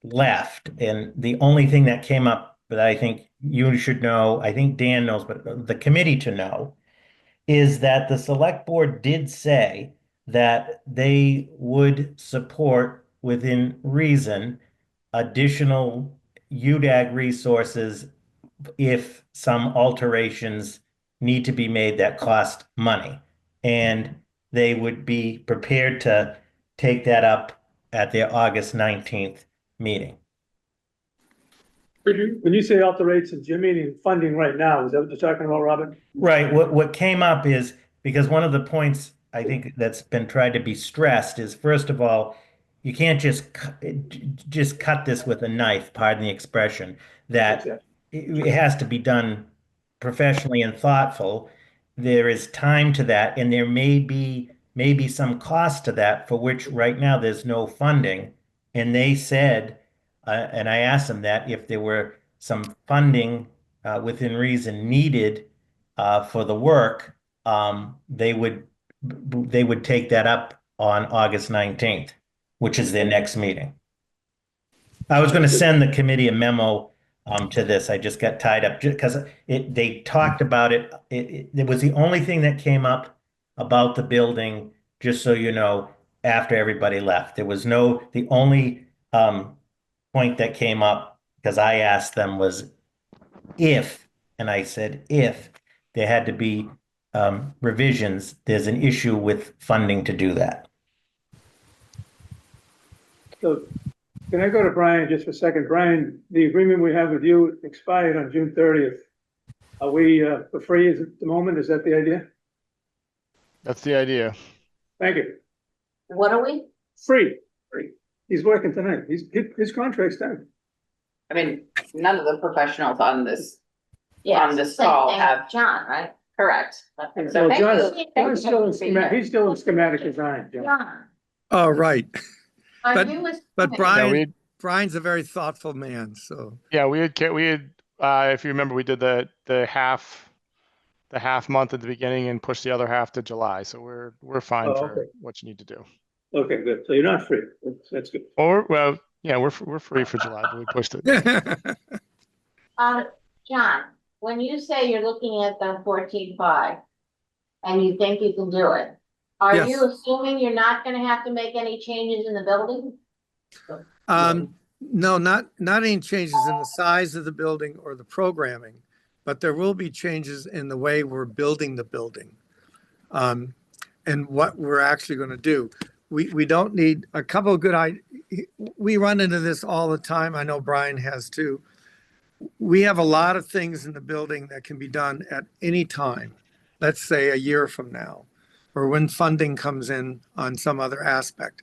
left, and the only thing that came up that I think you should know, I think Dan knows, but the committee to know, is that the select board did say that they would support, within reason, additional UDAG resources if some alterations need to be made that cost money. And they would be prepared to take that up at their August 19th meeting. When you say alterations, you're meaning funding right now, is that what you're talking about, Robin? Right. What came up is, because one of the points I think that's been tried to be stressed is, first of all, you can't just cut this with a knife, pardon the expression, that it has to be done professionally and thoughtful. There is time to that, and there may be some cost to that, for which right now there's no funding. And they said, and I asked them that if there were some funding within reason needed for the work, they would take that up on August 19th, which is their next meeting. I was gonna send the committee a memo to this. I just got tied up because they talked about it. It was the only thing that came up about the building, just so you know, after everybody left. There was the only point that came up because I asked them was if, and I said if there had to be revisions, there's an issue with funding to do that. So can I go to Brian just for a second? Brian, the agreement we have with you expired on June 30th. Are we for free at the moment? Is that the idea? That's the idea. Thank you. What are we? Free. He's working tonight. His contract's done. I mean, none of the professionals on this, Yeah, On this same call thing have- with John, right? correct. Okay. So thank John's- you. John's still in schematic, he's still in schematic design, John. John, Oh, right. are But- you? But assuming- Brian, Brian's a very thoughtful man, so. Yeah, we had, if you remember, we did the half month at the beginning and pushed the other half to July. So we're fine Oh, for okay. what you need to do. Okay, good. So you're not free. That's good. Or, well, yeah, we're free for July, but we pushed it. John, when you say you're looking at the 14.5 and you think you can do it, are Yes. you assuming you're not gonna have to make any changes in the building? No, not any changes in the size of the building or the programming, but there will be changes in the way we're building the building. And what we're actually gonna do. We don't need a couple of we run into this all the time. I know Brian has too. We have a lot of things in the building that can be done at any time. Let's say a year from now, or when funding comes in on some other aspect.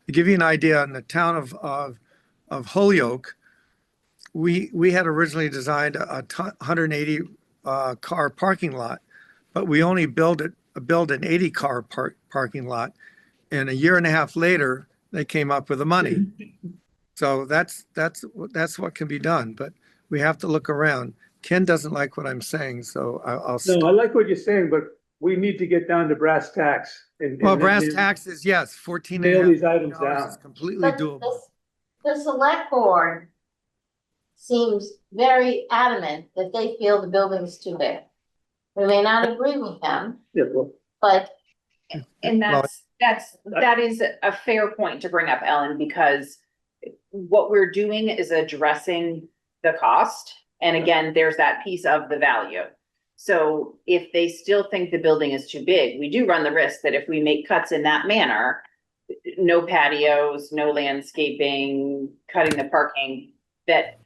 To give you an idea, in the town of Holyoke, we had originally designed a 180 car parking lot, but we only built an 80 car parking lot. And a year and a half later, they came up with the money. So that's what can be done, but we have to look around. Ken doesn't like what I'm saying, so I'll. No, I like what you're saying, but we need to get down to brass tacks. Well, brass taxes, yes, 14 and a Nail half these items dollars down. is completely But doable. the select board seems very adamant that they feel the building's too big. We may not agree with them, Yeah, well, but And Well, that is a fair point to bring up, Ellen, because what we're doing is addressing the cost. And again, there's that piece of the value. So if they still think the building is too big, we do run the risk that if we make cuts in that manner, no patios, no landscaping, cutting the parking, that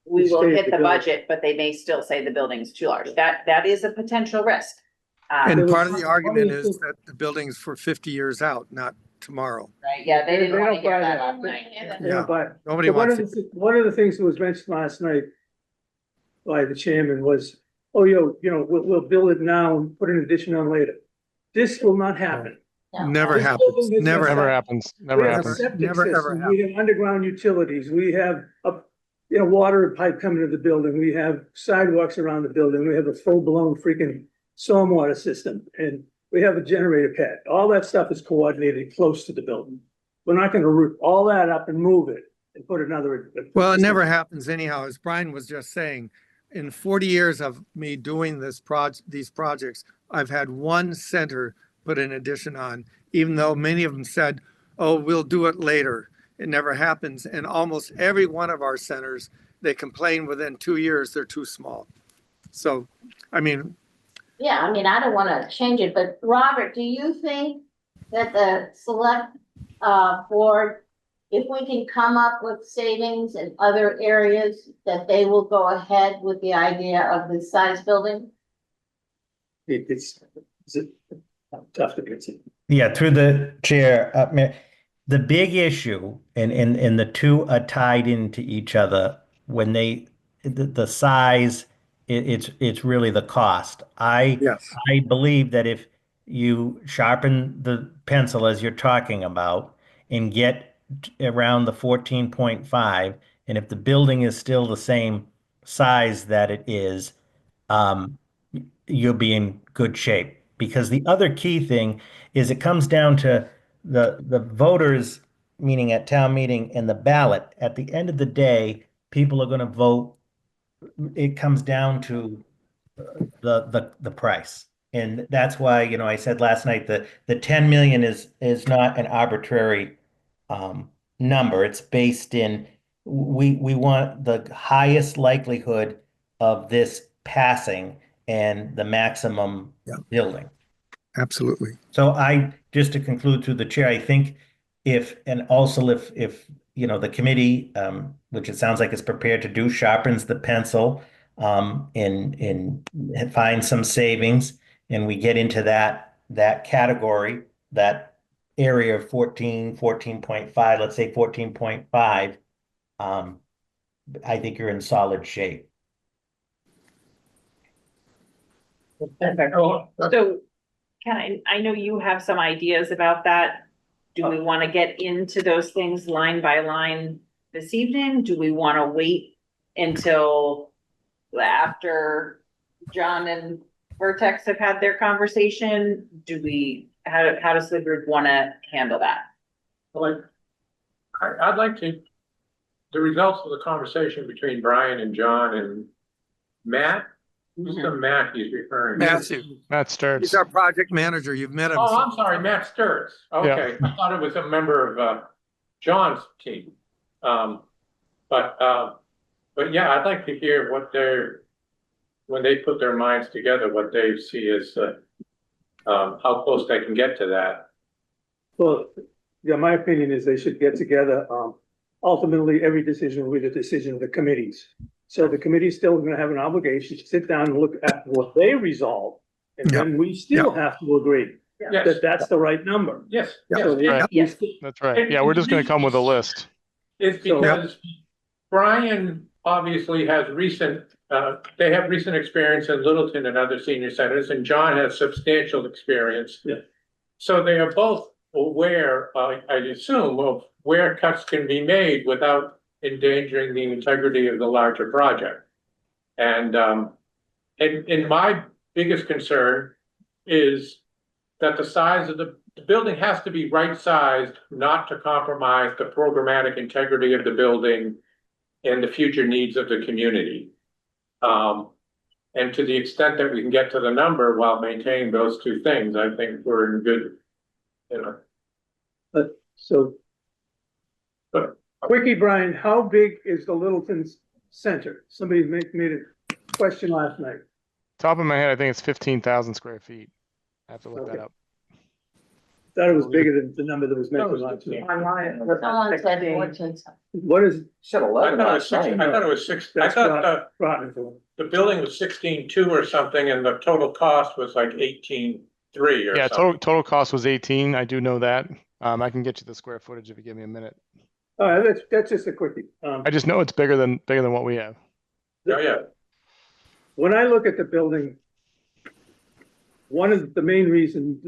we will Stay at hit the the building. budget, but they may still say the building's too large. That is a potential risk. And there part was of the some- argument what do you is that the building's for 50 years out, not tomorrow. Right, yeah, they They didn't want to don't hear buy that that. last night. Yeah. But Nobody one wants of to. one of the things that was mentioned last night by the chairman was, oh, we'll build it now and put an addition on later. This will not happen. no. Never This happens, building is never a- Never happens. happens. Never We have a happens. septic Never, ever system, we have underground utilities, we have water pipe coming to the building, we have sidewalks around the building, we have a full-blown freaking stormwater system, and we have a generator pad. All that stuff is coordinated close to the building. We're not gonna root all that up and move it and put another. Well, it never happens anyhow, as Brian was just saying. In 40 years of me doing these projects, I've had one center put an addition on, even though many of them said, oh, we'll do it later. It never happens. And almost every one of our centers, they complain within 2 years, they're too small. So, I mean, Yeah, I mean, I don't wanna change it, but Robert, do you think that the select board, if we can come up with savings in other areas, that they will go ahead with the idea of the size building? It's tough to get. Yeah, through the chair, the big issue, and the two are tied into each other when the size, it's really the cost. yes. I believe that if you sharpen the pencil as you're talking about and get around the 14.5, and if the building is still the same size that it is, you'll be in good shape. Because the other key thing is it comes down to the voters meaning at town meeting and the ballot, at the end of the day, people are gonna vote. It comes down to the price. And that's why, I said last night that the 10 million is not an arbitrary number. It's based in, we want the highest likelihood of this passing and the maximum Yeah. building. Absolutely. So just to conclude through the chair, I think and also if, the committee, which it sounds like is prepared to do, sharpens the pencil, and find some savings, and we get into that category, that area of 14.5, let's say 14.5, I think you're in solid shape. So I know you have some ideas about that. Do we want to get into those things line by line this evening? Do we want to wait until after John and Vertex have had their conversation? How does the group want to handle that? I'd like the results of the conversation between Brian and John and Matt. Who's the Matt he's referring to? Matthew, Matt Sturts. he's our project manager. You've met him. Oh, I'm sorry, Matt Sturts. Okay, I thought it was a member of John's team. But yeah, I'd like to hear when they put their minds together, what they see as how close they can get to that. Well, yeah, my opinion is they should get together. Ultimately, every decision will be the decision of the committees. So the committee's still gonna have an obligation to sit down and look at what they resolve. And then we still have to agree Yes, that that's the right number. yes, So yes. Yes. That's right. Yeah, we're just gonna come with a list. It's because Brian obviously has they have recent experience in Littleton and other senior centers, and John has substantial experience. Yeah. So they are both aware, I assume, of where cuts can be made without endangering the integrity of the larger project. And my biggest concern is that the size of the building has to be right-sized, not to compromise the programmatic integrity of the building and the future needs of the community. And to the extent that we can get to the number while maintaining those two things, I think we're in good, So, But- quickie, Brian, how big is the Littleton Center? Somebody made a question last night. Top of my head, I think it's 15,000 square feet. I have to look that Okay. up. Thought it was bigger than the number that was mentioned last night. Online. Someone said 14. What is, Said I 11 thought it last was six, I night. thought it was six, I that's thought Groton. the building was 16.2 or something, and the total cost was like 18.3 or Yeah, something. total cost was 18. I do know that. I can get you the square footage if you give me a minute. All right, that's just a quickie. I just know it's bigger than what we have. Yeah. When I look at the building, one of the main reasons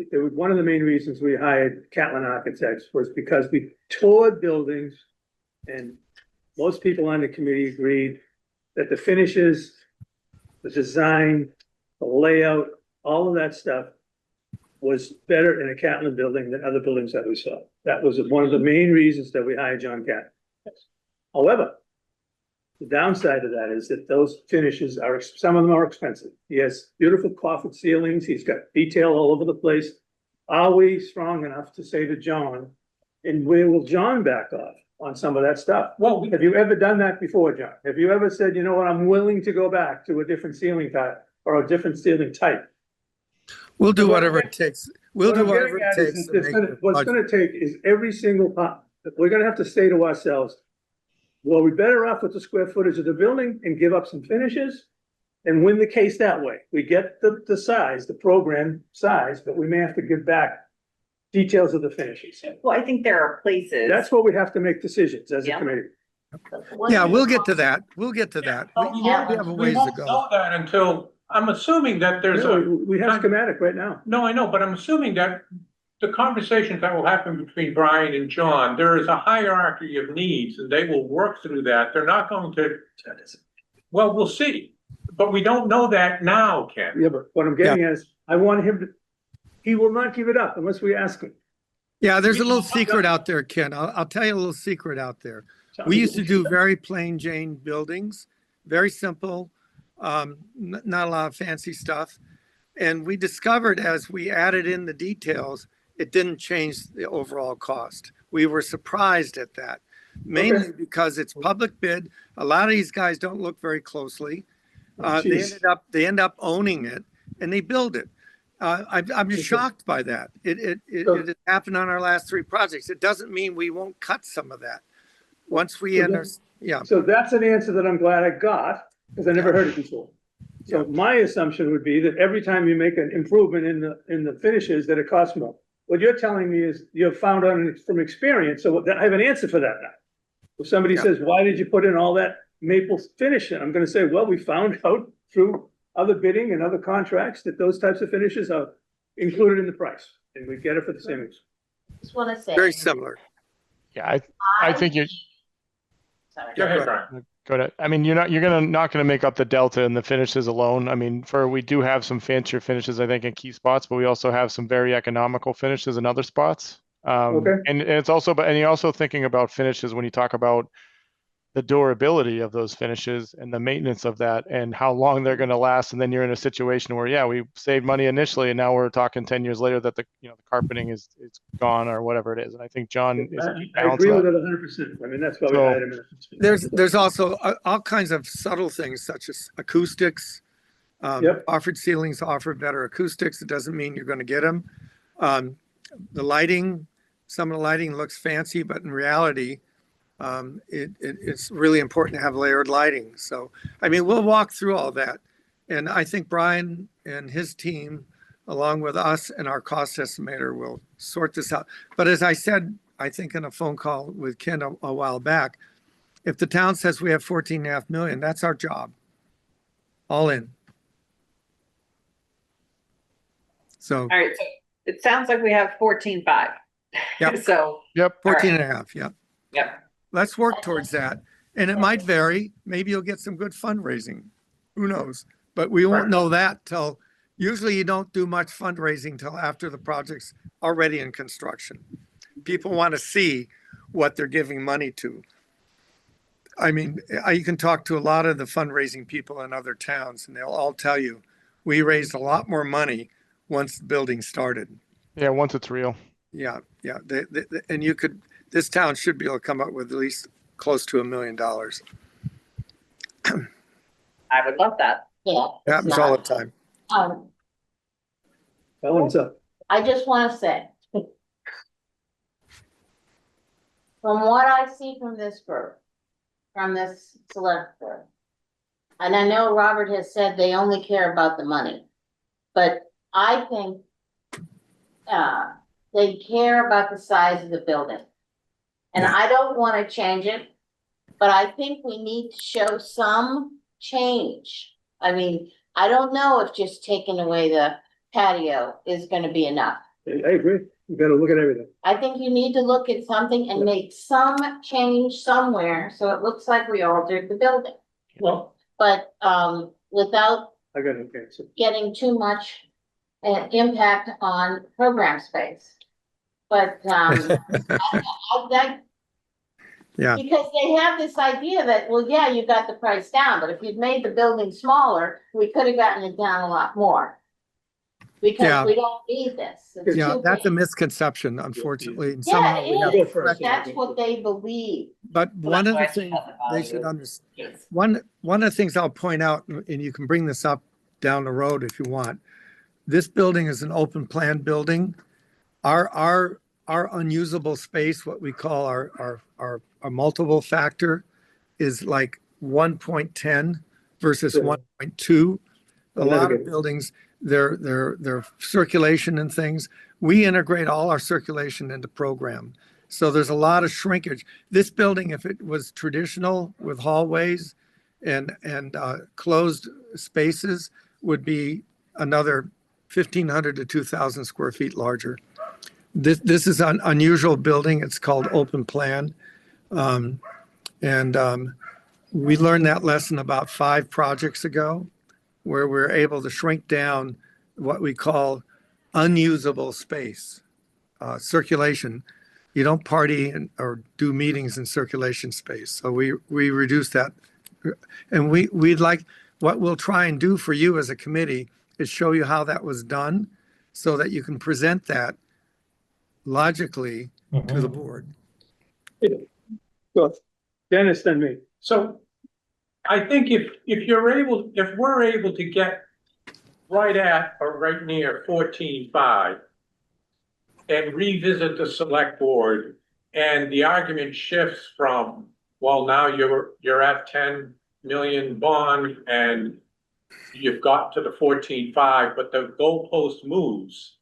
we hired Catlin Architects was because we toured buildings, and most people on the committee agreed that the finishes, the design, the layout, all of that stuff was better in a Catlin building than other buildings that we saw. That was one of the main reasons that we hired John Catlin. However, the downside of that is that those finishes some of them are expensive. He has beautiful coffered ceilings, he's got detail all over the place. Are we strong enough to say to John, and where will John back off on some of that stuff? Well, Have you ever done that before, John? Have you ever said, you know what, I'm willing to go back to a different ceiling type or a different ceiling type? We'll do whatever it takes. We'll What do I'm whatever getting it at is takes to it's make gonna- the What's budget. gonna take is every single part, we're gonna have to say to ourselves, well, we're better off with the square footage of the building and give up some finishes and win the case that way. We get the size, the program size, but we may have to give back details of the finishes. Well, I think there are places. That's what we have to make decisions as a Yeah. committee. Yeah, we'll get to that. We'll get to that. But We we have a won't ways to go. know that until, I'm assuming that there's We have schematic right now. no, I know, but I'm assuming that the conversations that will happen between Brian and John, there is a hierarchy of needs, and they will work through that. They're not going to, well, we'll see. But we don't know that now, Ken. Yeah, but what I'm getting at is, I want him to, he will not give it up unless we ask him. Yeah, there's a little secret out there, Ken. I'll tell you a little secret out there. We used to do very plain Jane buildings, very simple, not a lot of fancy stuff. And we discovered as we added in the details, it didn't change the overall cost. We were surprised at that, mainly because it's public bid. A lot of these guys don't look very closely. They end up owning it and they build it. I'm just shocked by that. It happened on our last 3 projects. It doesn't mean we won't cut some of that. Once we enter, yeah. So that's an answer that I'm glad I got, because I never heard it before. So my assumption would be that every time you make an improvement in the finishes, that it costs more. What you're telling me is you've found out from experience, so I have an answer for that now. If somebody says, why did you put in all that maple finish in? I'm gonna say, well, we found out through other bidding and other contracts that those types of finishes are included in the price, and we get it for the same reason. Just want to say. Very similar. Yeah, I think you're, Sorry. Go ahead, Brian. go ahead. I mean, you're not gonna make up the delta in the finishes alone. I mean, we do have some fancier finishes, I think, in key spots, but we also have some very economical finishes in other spots. Okay. And it's also, and you're also thinking about finishes when you talk about the durability of those finishes and the maintenance of that and how long they're going to last. And then you're in a situation where, yeah, we saved money initially and now we're talking 10 years later that the carpeting is gone or whatever it is. And I think John is I agree with it 100%. I mean, that's why we So, had him. There's also all kinds of subtle things such as acoustics. Offered ceilings offer better acoustics. It doesn't mean you're going to get them. The lighting, some of the lighting looks fancy, but in reality, it's really important to have layered lighting. So, I mean, we'll walk through all that. And I think Brian and his team, along with us and our cost estimator, will sort this out. But as I said, I think in a phone call with Ken a while back, if the town says we have 14.5 million, that's our job. All in. So, All right, so it sounds like we have 14.5. Yep. So, yep. 14.5, yeah. yep. Let's work towards that. And it might vary. Maybe you'll get some good fundraising. Who knows? But we won't know that till, usually you don't do much fundraising till after the project's already in construction. People want to see what they're giving money to. I mean, you can talk to a lot of the fundraising people in other towns and they'll all tell you, we raised a lot more money once the building started. Yeah, once it's real. Yeah. And this town should be able to come up with at least close to $1 million. I would love that. Yeah. Happens all the time. Ellen's up. I just want to say, from what I see from this group, from this select board, and I know Robert has said they only care about the money, but I think they care about the size of the building. And I don't want to change it, but I think we need to show some change. I mean, I don't know if just taking away the patio is going to be enough. I agree. You gotta look at everything. I think you need to look at something and make some change somewhere, so it looks like we altered the building. Well, But, without I got an answer. getting too much impact on program space. But, Yeah. because they have this idea that, well, yeah, you got the price down, but if you'd made the building smaller, we could have gotten it down a lot more. Because we don't need this. It's Yeah, too that's a big. misconception, unfortunately. And Yeah, somehow we have it to is. correct it. That's what they believe. But one of the that's why I things thought the they value should is- understand, Yes. one of the things I'll point out, and you can bring this up down the road if you want. This building is an open plan building. Our unusable space, what we call our multiple factor, is like 1.10 versus Yeah. 1.2. A I'll never lot get of it. buildings, their circulation and things, we integrate all our circulation into program. So there's a lot of shrinkage. This building, if it was traditional with hallways and closed spaces, would be another 1,500 to 2,000 square feet larger. This is an unusual building. It's called open plan. We learned that lesson about 5 projects ago, where we're able to shrink down what we call unusable space. circulation. You don't party or do meetings in circulation space. So we reduce that. And we'd like, what we'll try and do for you as a committee is show you how that was done so that you can present that logically to the board. Good. Dennis, then me. So I think if we're able to get right at or right near 14.5 and revisit the select board, and the argument shifts from, well, now you're at 10 million bond and you've got to the 14.5, but the goalpost moves,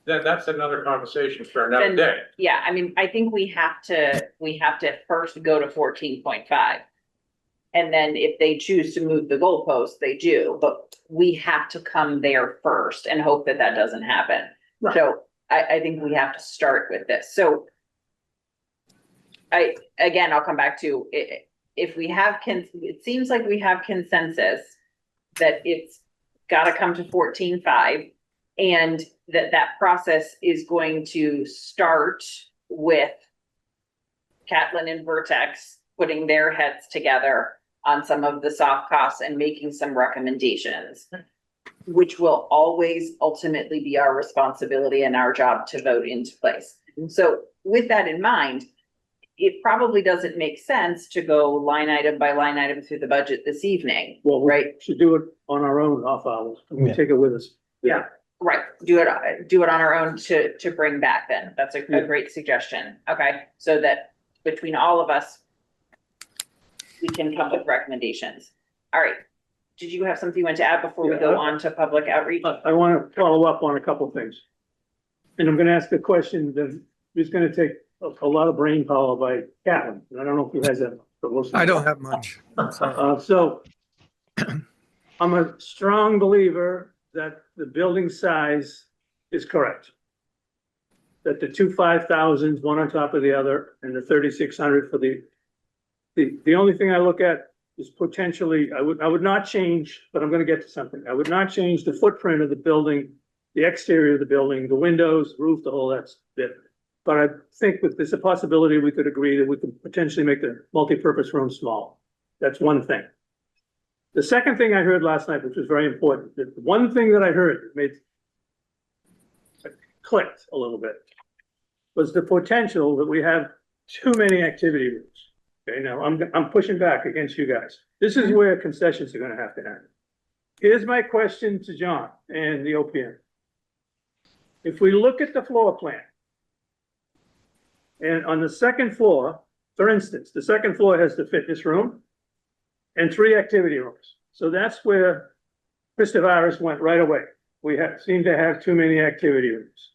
then that's another conversation for another Then- day. Yeah, I mean, I think we have to first go to 14.5. And then if they choose to move the goalpost, they do, but we have to come there first and hope that that doesn't happen. Right. So I think we have to start with this. So I'll come back to it. If we have, it seems like we have consensus that it's gotta come to 14.5, and that process is going to start with Catlin and Vertex putting their heads together on some of the soft costs and making some recommendations, which will always ultimately be our responsibility and our job to vote into place. So with that in mind, it probably doesn't make sense to go line item by line item through the budget this evening. Well, we Right. should do it on our own off hours. We Yeah. take it with us. Yeah. Right, do it on our own to bring back then. That's a great suggestion. Okay, so that between all of us, we can come with recommendations. All right. Did you have something you want to add before we Yeah, go on to public outreach? I want to follow up on a couple of things. And I'm going to ask a question that is going to take a lot of brain power by Catlin. And I don't know if he has that. But we'll see. I don't have much. I'm sorry. So I'm a strong believer that the building size is correct. That the two 5,000s, one on top of the other, and the 3,600 for the only thing I look at is potentially, I would not change, but I'm gonna get to something. I would not change the footprint of the building, the exterior of the building, the windows, roof, the whole that's bit. But I think that there's a possibility we could agree that we could potentially make the multipurpose room small. That's one thing. The second thing I heard last night, which was very important, the one thing that I heard that made clicked a little bit, was the potential that we have too many activity rooms. Okay, now I'm pushing back against you guys. This is where concessions are gonna have to happen. Here's my question to John and the OPM. If we look at the floor plan, and on the second floor, for instance, the second floor has the fitness room and 3 activity rooms. So that's where Christopher went right away. We seem to have too many activity rooms.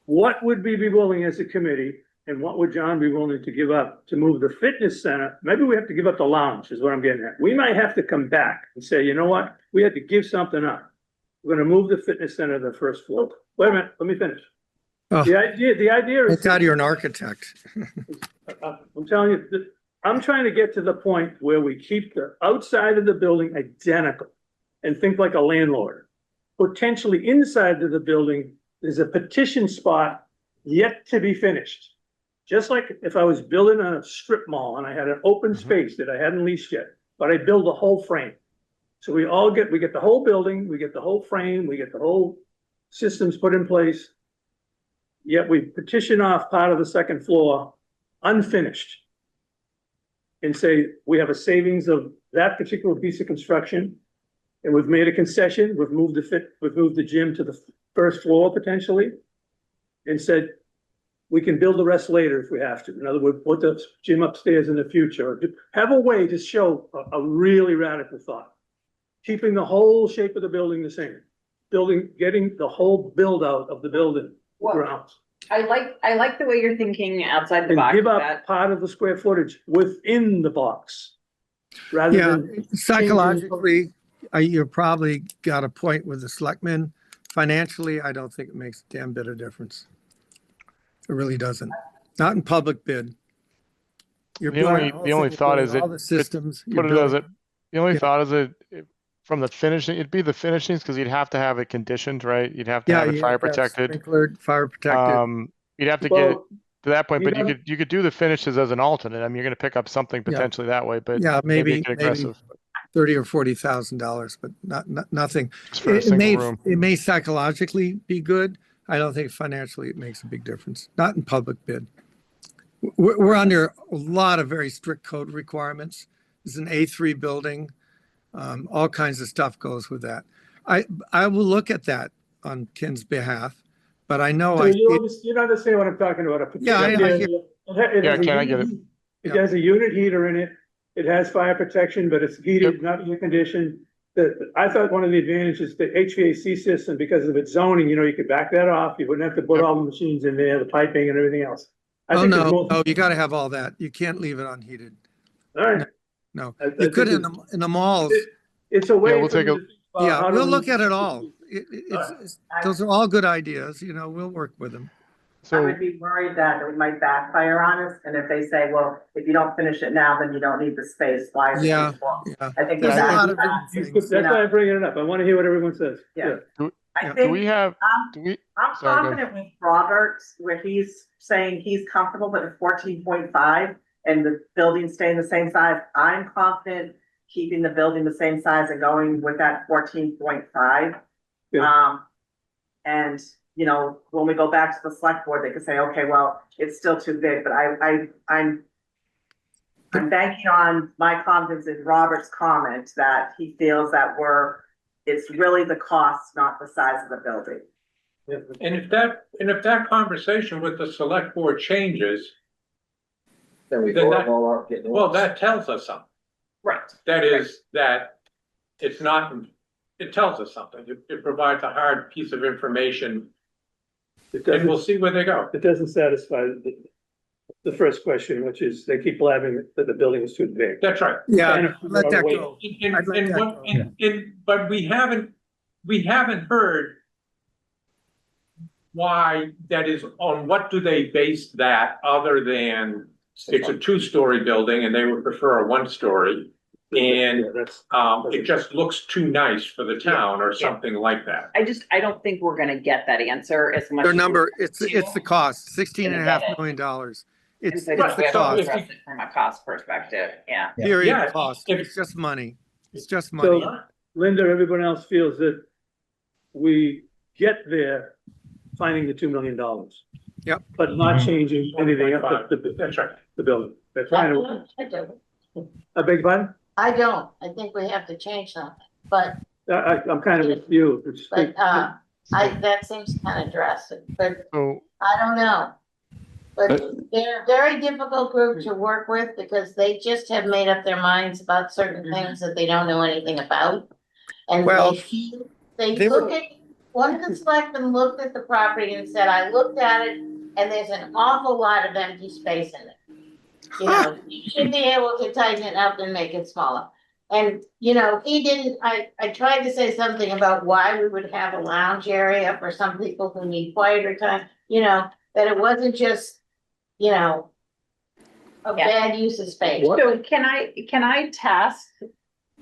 What would we be willing as a committee, and what would John be willing to give up to move the fitness center? Maybe we have to give up the lounge, is what I'm getting at. We might have to come back and say, you know what? We had to give something up. We're gonna move the fitness center to the first floor. Wait a minute, let me finish. Oh. The idea is. Thank God you're an architect. I'm telling you, I'm trying to get to the point where we keep the outside of the building identical and think like a landlord. Potentially inside of the building, there's a petition spot yet to be finished. Just like if I was building a strip mall and I had an open space that I hadn't leased yet, but I build the whole frame. So we get the whole building, we get the whole frame, we get the whole systems put in place. Yet we petition off part of the second floor unfinished. And say, we have a savings of that particular piece of construction. And we've made a concession, we've moved the gym to the first floor potentially. And said, we can build the rest later if we have to. In other words, put the gym upstairs in the future, or have a way to show a really radical thought. Keeping the whole shape of the building the same, getting the whole build out of the building grounds. I like the way you're thinking outside the And box. give with up that. part of the square footage within the box. Rather Yeah, than. psychologically, you probably got a point with the selectmen. Financially, I don't think it makes a damn bit of difference. It really doesn't. Not in public bid. You're The only building thought is all it- the systems. Put it as it, the only Yeah. thought is from the finishing, it'd be the finishings, because you'd have to have it conditioned, right? You'd have to Yeah, have it you fire have to have protected. sprinklered, fire protected. You'd have to get it Well, to that point, you but you gotta- could do the finishes as an alternate. I mean, you're gonna pick up something Yeah. potentially that way, but Yeah, maybe maybe get aggressive $30,000 or $40,000, but nothing. just for a It single may, room. it may psychologically be good. I don't think financially it makes a big difference, not in public bid. We're under a lot of very strict code requirements. It's an A3 building. All kinds of stuff goes with that. I will look at that on Ken's behalf, but I know So I, you understand what I'm talking about? Yeah, I hear- It Yeah, has a Ken, I get unit it. heat- It has a unit heater in it. It has fire protection, but it's heated, not air conditioned. I thought one of the advantages, the HVAC system, because of its zoning, you could back that off. You wouldn't have to put all the machines in there, the piping and everything else. I oh, think there's no, more- no, you gotta have all that. You can't leave it unheated. All right. No, I you think could in it's- the malls. It's a way. we'll for take me a- to think about Yeah, how we'll to- look at it all. Those are all good ideas, we'll work with them. I So, would be worried that it might backfire on us, and if they say, well, if you don't finish it now, then you don't need the space, why is it Yeah, too small? yeah. I think There's a that's. lot of different things. That's why I'm bringing it up. I want to hear what everyone says. Yeah. I do we think, have, I'm do we, I'm Sorry, go confident with Robert, where he's saying he's comfortable with a 14.5 and the building staying the same size. I'm confident keeping the building the same size and going with that 14.5. Yeah. And, when we go back to the select board, they could say, okay, well, it's still too big, but I'm banking on my confidence in Robert's comment that he feels that it's really the cost, not the size of the building. And if that conversation with the select board changes, Then we Then go that- all out, get the well, ones. that tells us something. Right. That is, that it's not, it tells us something. It provides a hard piece of information, It and we'll doesn't, see where they go. it doesn't satisfy the first question, which is they keep blabbing that the building is too big. That's right. Yeah, let that go. And I'd let that go. but we haven't heard why that is, on what do they base that, other than it's a two-story building and they would prefer a one-story. And Yeah, that's, it just looks too nice for the town or something like that. I don't think we're gonna get that answer as much. Their as number, we're it's the cost, $16.5 million. And It's so the we have to cost, address it from a cost perspective, yeah. period Yeah, cost. if- It's just money. It's just money. so Linda, everyone else feels that we get there finding the $2 million. Yep. But not Mhm. changing anything up That's right. the building. That's I fine. don't. I beg your pardon? I don't. I think we have to change something, but, I'm kind of with you. that seems kind of drastic, but so, I don't know. But they're a very difficult group to work with because they just have made up their minds about certain things that they don't know anything about. And Well, they they were- look at, one of the selectmen looked at the property and said, I looked at it and there's an awful lot of empty space in it. You should be able to tighten it up and make it smaller. And, he didn't, I tried to say something about why we would have a lounge area for some people who need quieter time, that it wasn't just, a bad use of space. So can I task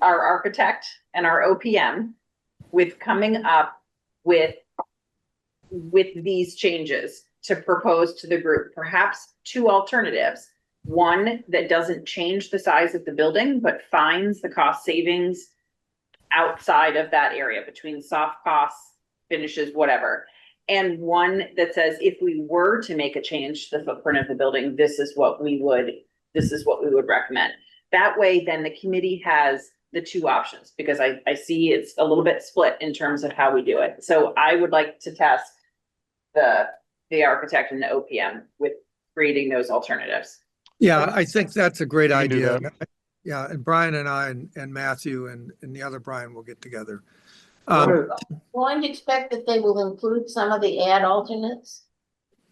our architect and our OPM with coming up with these changes to propose to the group, perhaps two alternatives. One that doesn't change the size of the building, but finds the cost savings outside of that area between soft costs, finishes, whatever. And one that says, if we were to make a change to the footprint of the building, this is what we would recommend. That way, then the committee has the two options, because I see it's a little bit split in terms of how we do it. So I would like to task the architect and the OPM with creating those alternatives. Yeah, I think that's a great We can do idea. Yeah, and Brian and I and Matthew and the other Brian will get together. Going to expect that they will include some of the ad alternates,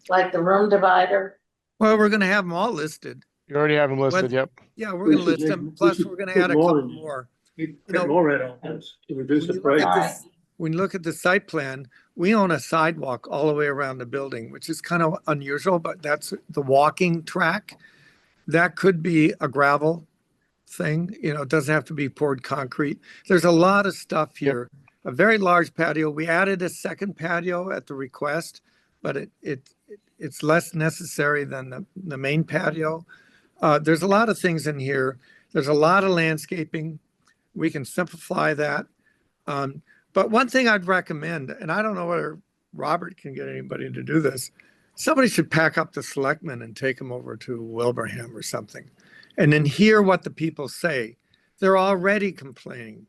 like the room divider. Well, we're gonna have them all listed. you already have them listed, What- yep. Yeah, we're gonna list them. Plus, we're gonna add a couple more. Put more red on this to reduce the When you look price. at this- when you look at the site plan, we own a sidewalk all the way around the building, which is kind of unusual, but that's the walking track. That could be a gravel thing. You know, it doesn't have to be poured concrete. There's a lot of stuff here. A very large patio. We added a second patio at the request, but it's less necessary than the main patio. There's a lot of things in here. There's a lot of landscaping. We can simplify that. But one thing I'd recommend, and I don't know whether Robert can get anybody to do this, somebody should pack up the selectmen and take them over to Wilbraham or something, and then hear what the people say. They're already complaining.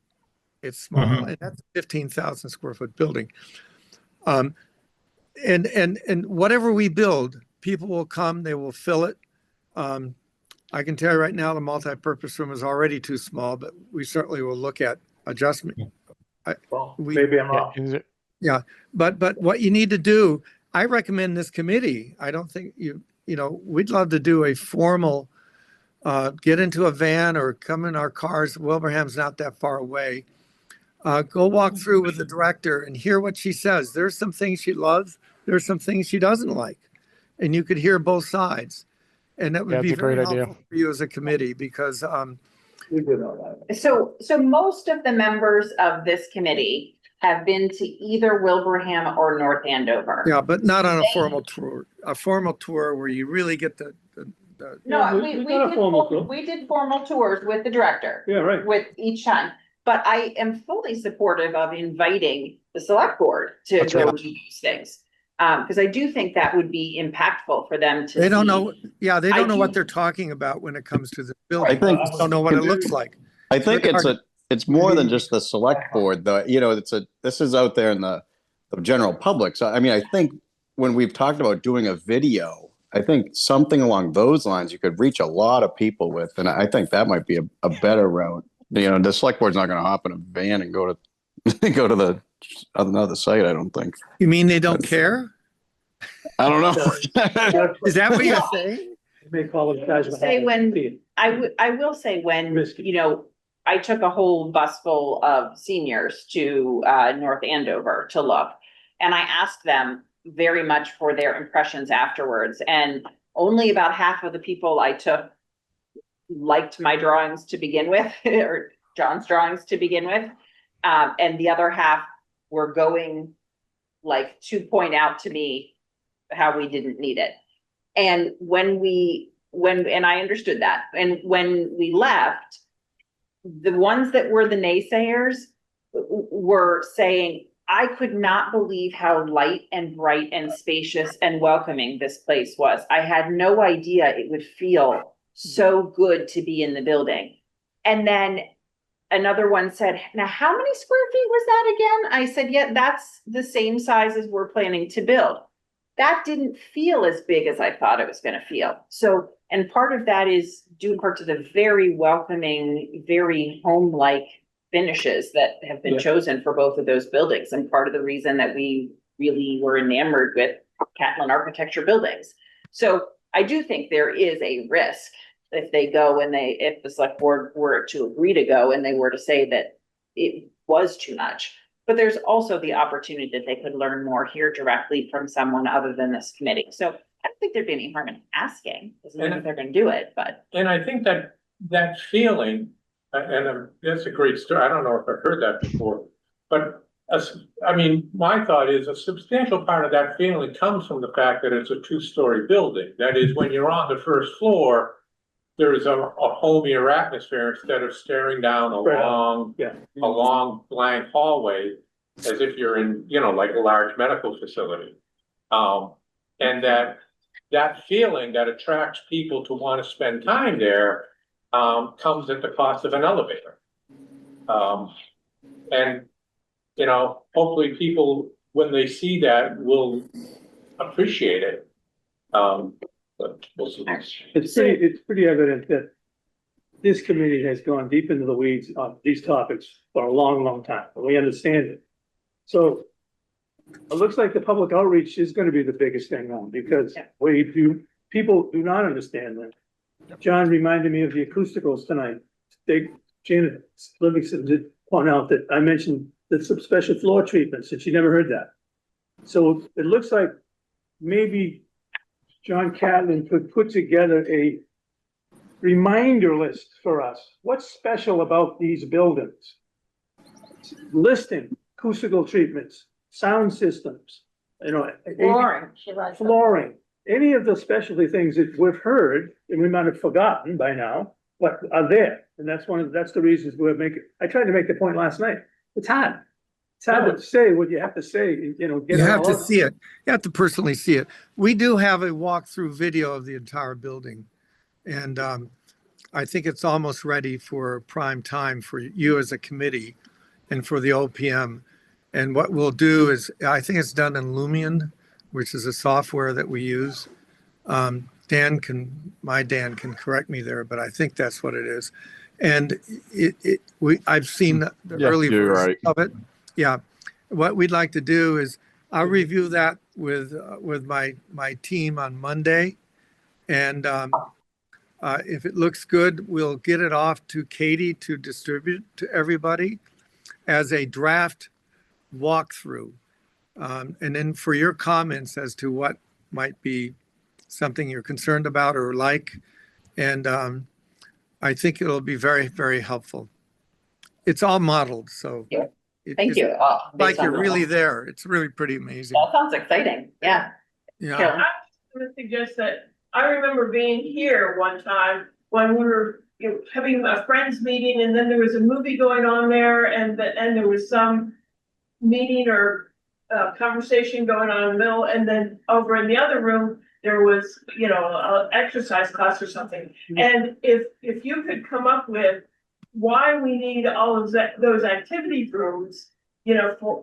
It's small, Mhm. and that's a 15,000 square foot building. And whatever we build, people will come, they will fill it. I can tell you right now, the multi-purpose room is already too small, but we certainly will look at adjustment. Well, We- maybe I'm Yeah, wrong. is it- But what you need to do, I recommend this committee. I don't think you know, we'd love to do a formal, get into a van or come in our cars. Wilbraham's not that far away. Go walk through with the director and hear what she says. There's some things she loves. There's some things she doesn't like. And you could hear both sides. And that Yeah, would be it's a great very idea. helpful for you as a committee because, We did all that. So most of the members of this committee have been to either Wilbraham or North Andover. yeah, but not on a formal tour. A formal tour where you really get the No, Yeah, we got a formal tour. we did formal tours with the director. Yeah, right. With each time, but I am fully supportive of inviting the select board to That's go right. to these things. Because I do think that would be impactful for them to They don't see. know, yeah, they I don't know what do- they're talking about when it comes to the I building. think, They don't know what it looks like. I think Very hard it's more than just the select board, though, you know, this is out there in the general public. So, I mean, I think when we've talked about doing a video, I think something along those lines you could reach a lot of people with, and I think that might be a better route. You know, the select board's not going to hop in a van and go to go to the another site. I don't think. You mean they don't care? I don't know. Is that what you're saying? They may call it Taj Say Mahal. when- I will say when, Risky. you know, I took a whole bus full of seniors to North Andover to look. And I asked them very much for their impressions afterwards, and only about half of the people I took liked my drawings to begin with, or John's drawings to begin with. And the other half were going like to point out to me how we didn't need it. And and I understood that, and when we left, the ones that were the naysayers were saying, I could not believe how light and bright and spacious and welcoming this place was. I had no idea it would feel so good to be in the building. And then another one said, now how many square feet was that again? I said, yeah, that's the same size as we're planning to build. That didn't feel as big as I thought it was gonna feel. So, and part of that is due part to the very welcoming, very home-like finishes that have been Yeah. chosen for both of those buildings. And part of the reason that we really were enamored with Catlin architecture buildings. So I do think there is a risk if they go and if the select board were to agree to go and they were to say that it was too much. But there's also the opportunity that they could learn more here directly from someone other than this committee. So I don't think there'd be any harm in asking. Doesn't mean that they're gonna do it, but. And I think that feeling, that's a great story. I don't know if I've heard that before, but I mean, my thought is a substantial part of that feeling comes from the fact that it's a two-story building. That is, when you're on the first floor, there is a homier atmosphere instead of staring down a Right. long blank hallway as if you're in, you know, like a large medical facility. And that feeling that attracts people to want to spend time there comes at the cost of an elevator. And, you know, hopefully people, when they see that, will appreciate it. But we'll see. It's pretty evident that this committee has gone deep into the weeds on these topics for a long, long time, and we understand it. So it looks like the public outreach is gonna be the biggest thing now, because people do not understand that. John reminded me of the acousticals tonight. Janet Livingston did point out that I mentioned the some special floor treatments, and she never heard that. So it looks like maybe John Catlin could put together reminder list for us. What's special about these buildings? Listing acoustical treatments, sound systems, Flooring, she likes. flooring, any of the specialty things that we've heard and we might have forgotten by now, but are there. And that's the reasons we're making, I tried to make the point last night. It's hard. It's hard to say what you have to say, get You it have all to out. see it. You have to personally see it. We do have a walkthrough video of the entire building. And I think it's almost ready for prime time for you as a committee and for the OPM. And what we'll do is, I think it's done in Lumion, which is a software that we use. Dan can correct me there, but I think that's what it is. And I've seen the Yeah, early you're version right. of it. Yeah. What we'd like to do is I'll review that with my team on Monday. And if it looks good, we'll get it off to Katie to distribute to everybody as a draft walkthrough. And then for your comments as to what might be something you're concerned about or like. And I think it'll be very, very helpful. It's all modeled, so. Yeah. it- Thank it's you. Like you're really there. It's really pretty amazing. That sounds exciting. Yeah. Yeah. Carolyn? I'm gonna suggest that, I remember being here one time when we were, having a friends meeting, and then there was a movie going on there, and there was some meeting or conversation going on in the middle, and then over in the other room, there was, an exercise class or something. And if you could come up with why we need all of those activity rooms,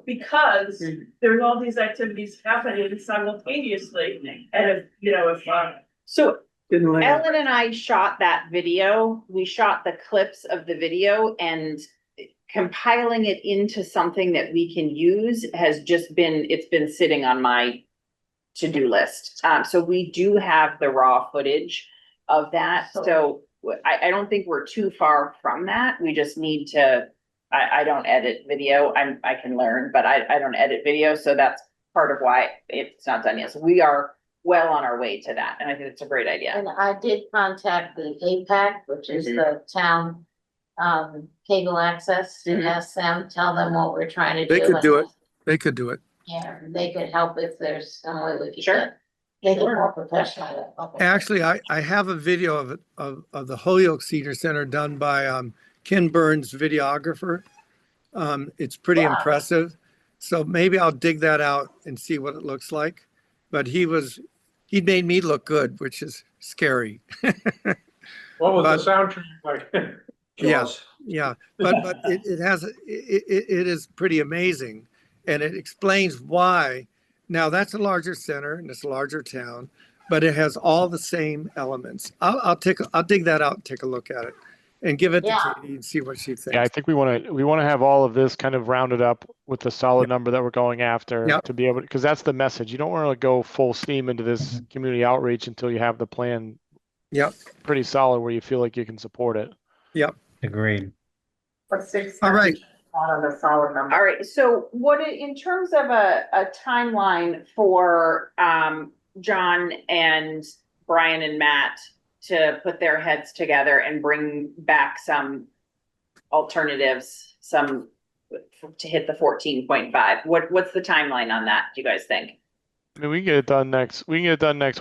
because there's all these activities happening simultaneously. And So Didn't land. Ellen and I shot that video. We shot the clips of the video, and compiling it into something that we can use has it's been sitting on my to-do list. So we do have the raw footage of that. So I don't think we're too far from that. We just need to, I don't edit video. I can learn, but I don't edit video. So that's part of why it's not done yet. So we are well on our way to that. And I think it's a great idea. And I did contact the APAC, which is the town cable access, to ask them, tell them what we're trying to do. They could do it. They could do it. Yeah, they could help if there's some way we could. Sure. Make it more professional. Actually, I have a video of it, of the Holyoke Senior Center done by Ken Burns, videographer. It's pretty Wow. impressive. So maybe I'll dig that out and see what it looks like. But he made me look good, which is scary. What was But- the soundtrack like? Yes, yeah, but it is pretty amazing, and it explains why. Now that's a larger center and it's a larger town, but it has all the same elements. I'll dig that out and take a look at it, and give it to Yeah. Katie and see what she thinks. Yeah, I think we want to have all of this kind of rounded up with the solid Yep. number that we're going after Yep. to be able, because that's the message. You don't want to go full steam into this community outreach until you have the plan Yep. pretty solid where you feel like you can support it. Agreed. But six. All right. On a solid number. All right, so in terms of a timeline for John and Brian and Matt to put their heads together and bring back some alternatives, to hit the 14.5, what's the timeline on that, do you guys think? I mean, we can get it done next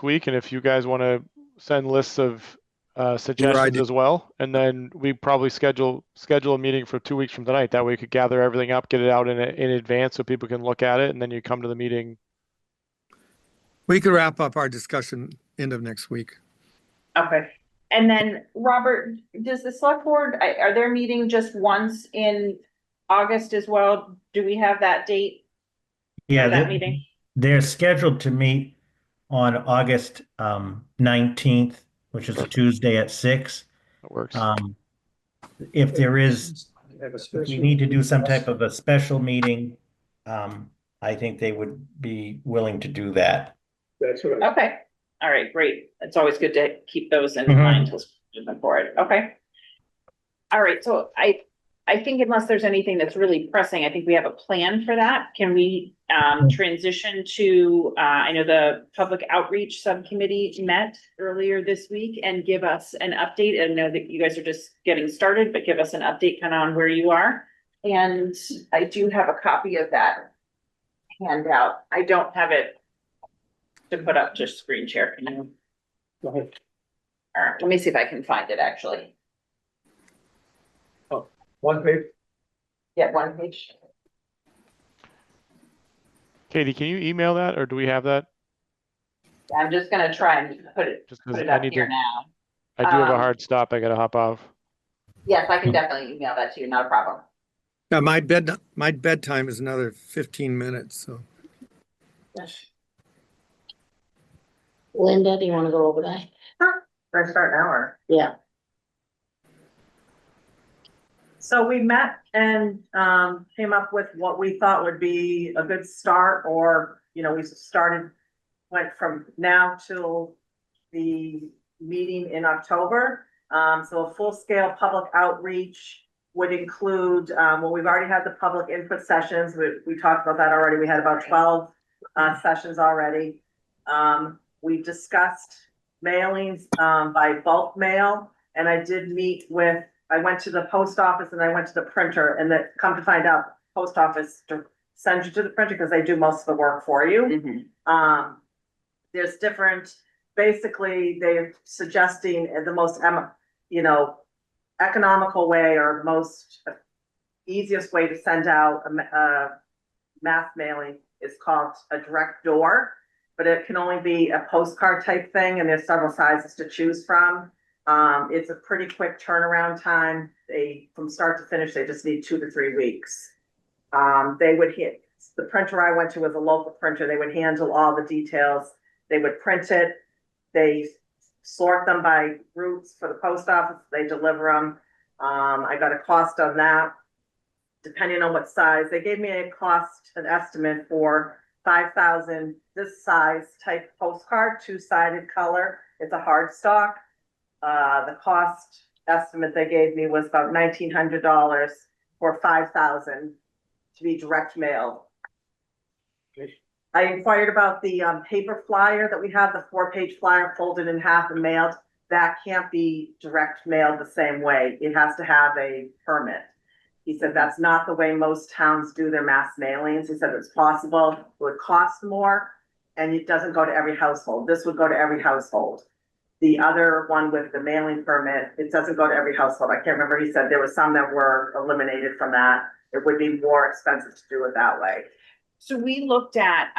week, and if you guys want to send lists of suggestions idea. as well, and then we probably schedule a meeting for 2 weeks from tonight. That way we could gather everything up, get it out in advance so people can look at it, and then you come to the meeting. We could wrap up our discussion end of next week. Okay, and then Robert, does the select board, are they meeting just once in August as well? Do we have that date Yeah, for that meeting? they're scheduled to meet on August 19th, which is a Tuesday at 6. That works. If there is, Have a if special- we need to do some type of a special meeting, I think they would be willing to do that. That's right. Okay, all right, great. It's always good to keep those in Mhm. mind as moving forward. Okay. All right, so I think unless there's anything that's really pressing, I think we have a plan for that. Can we transition to, I know the public outreach subcommittee met earlier this week and give us an update. I know that you guys are just getting started, but give us an update kind of on where you are. And I do have a copy of that handout. I don't have it to put up, just screen share. Can you? Go ahead. All right, let me see if I can find it actually. One page. Yeah, one page. Katie, can you email that or do we have that? I'm just gonna try and put it Just put because it I up need here to, now. I do have a Um, hard stop. I gotta hop off. Yes, I can definitely email that to you, not a problem. Yeah, my bedtime is another 15 minutes, so. Linda, do you want to go over that? Let's start now, or? Yeah. So we met and came up with what we thought would be a good start, or, we started, went from now till the meeting in October. So a full-scale public outreach would include, well, we've already had the public input sessions. We talked about that already. We had about 12 sessions already. We discussed mailings by bulk mail, and I did meet with, I went to the post office and I went to the printer, and that, come to find out, post office sends you to the printer because they do most of the work for you. There's different, basically, they're suggesting the most, economical way or most easiest way to send out a mass mailing is called a direct door, but it can only be a postcard type thing, and there's several sizes to choose from. It's a pretty quick turnaround time. From start to finish, they just need 2 to 3 weeks. They would hit, the printer I went to was a local printer. They would handle all the details. They would print it. They sort them by routes for the post office. They deliver them. I got a cost on that, depending on what size. They gave me an estimate for 5,000, this size type postcard, 2-sided color. It's a hard stock. The cost estimate they gave me was about $1,900 for 5,000 to be direct mail. I inquired about the paper flyer that we have, the 4-page flyer folded in half and mailed. That can't be direct mailed the same way. It has to have a permit. He said that's not the way most towns do their mass mailings. He said it's possible, it would cost more, and it doesn't go to every household. This would go to every household. The other one with the mailing permit, it doesn't go to every household. I can't remember. He said there were some that were eliminated from that. It would be more expensive to do it that way. So we looked at,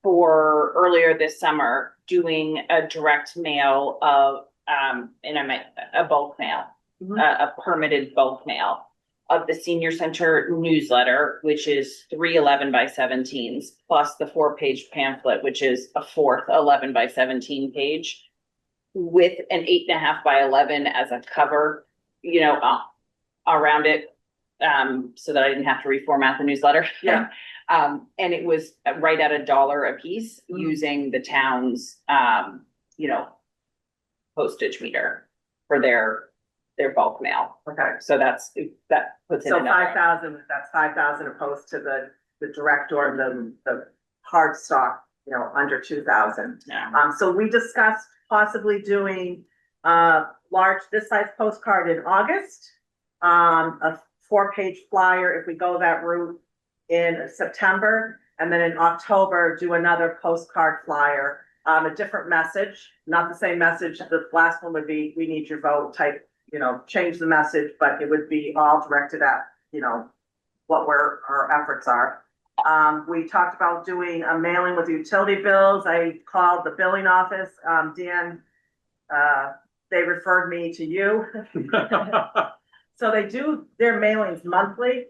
for earlier this summer, doing a direct mail of, and I meant a bulk mail, a permitted bulk mail of the senior center newsletter, which is 3 11x17s, plus the 4-page pamphlet, which is a 4th 11x17 page, with an 8.5 by 11 as a cover, around it. So that I didn't have to reformat the newsletter. Yeah. And it was right at $1 a piece using the town's, postage meter for their bulk mail. Okay. So that puts it So in. 5,000, that's 5,000 opposed to the direct or the hard stock, under 2,000. Yeah. So we discussed possibly doing this size postcard in August, a 4-page flyer if we go that route in September, and then in October do another postcard flyer, a different message, not the same message. The last one would be, we need your vote type, change the message, but it would be all directed at, what our efforts are. We talked about doing a mailing with utility bills. I called the billing office. Dan, they referred me to you. So they do their mailings monthly.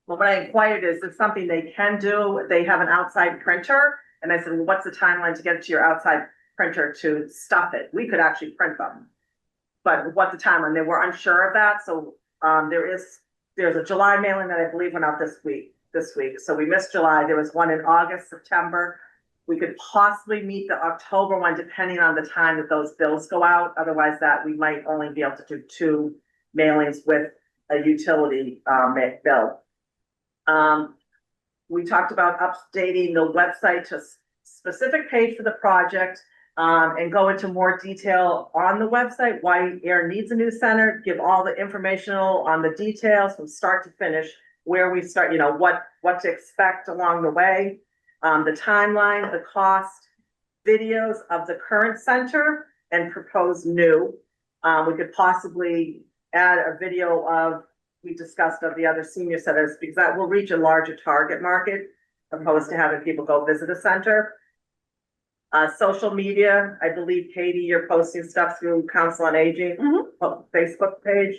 Well, what I inquired is something they can do. They have an outside printer. And I said, well, what's the timeline to get it to your outside printer to stuff it? We could actually print them. But what's the timeline? They were unsure of that. So there's a July mailing that I believe went out this week. So we missed July. There was one in August, September. We could possibly meet the October one, depending on the time that those bills go out. Otherwise, that we might only be able to do 2 mailings with a utility, bill. We talked about updating the website to specific page for the project, and go into more detail on the website, why Ayer needs a new center, give all the informational on the details from start to finish, where we start, you know, what to expect along the way, the timeline, the cost, videos of the current center and proposed new. We could possibly add a video of, we discussed of the other senior centers, because that will reach a larger target market opposed to having people go visit a center. Social media, I believe, Katie, you're posting stuff through Council on Aging, Facebook page.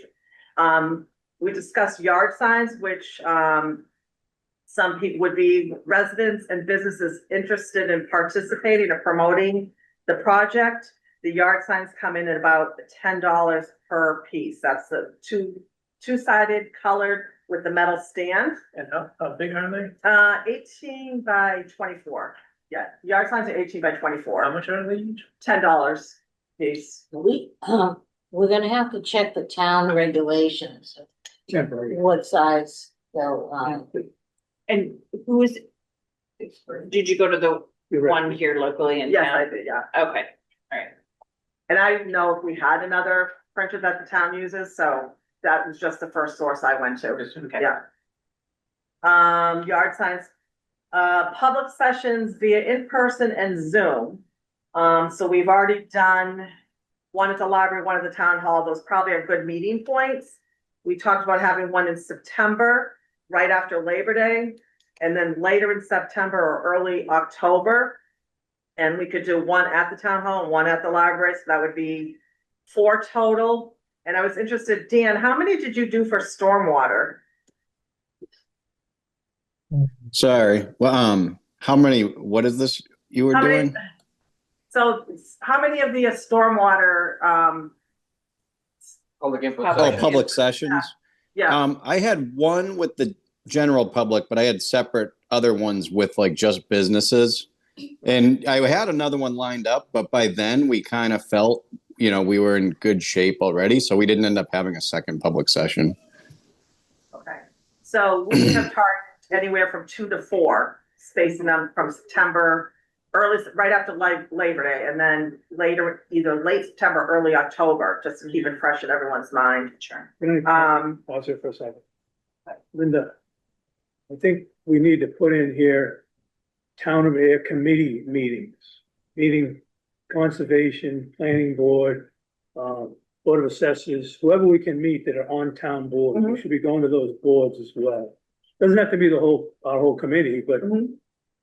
We discussed yard signs, which, some people would be residents and businesses interested in participating or promoting the project. The yard signs come in at about $10 per piece. That's the two-sided colored with the metal stand. And how big are they? 18 by 24. Yeah, yard signs are 18 by 24. How much are they each? $10 piece. We're gonna have to check the town regulations, Temporary. what size, so, And who's, did you go to the You're right. one here locally in Yes, I town? did, yeah. Okay, all right. And I know if we had another printer that the town uses, so that was just the first source I went to. Okay. Yeah. Yard signs, public sessions via in-person and Zoom. So we've already done one at the library, one at the town hall. Those probably are good meeting points. We talked about having one in September, right after Labor Day, and then later in September or early October. And we could do one at the town hall and one at the library, so that would be 4 total. And I was interested, Dan, how many did you do for stormwater? Sorry. Well, how many, what is this you were How many- doing? So how many of the stormwater, Public input. Oh, session. public sessions? yeah, I had one with the general public, but I had separate other ones with like just businesses. And I had another one lined up, but by then we kind of felt, you know, we were in good shape already. So we didn't end up having a second public session. okay. So we have targeted anywhere from 2 to 4, spacing them from September, right after Labor Day, and then later, either late September, early October, just to keep it fresh in everyone's mind. Sure. Can I pause here for a second? Linda, I think we need to put in here town of Ayer committee meetings, meeting conservation, planning board, board of assessors, whoever we can meet that are on town board. We should be going to those boards as well. Doesn't have to be our whole committee, but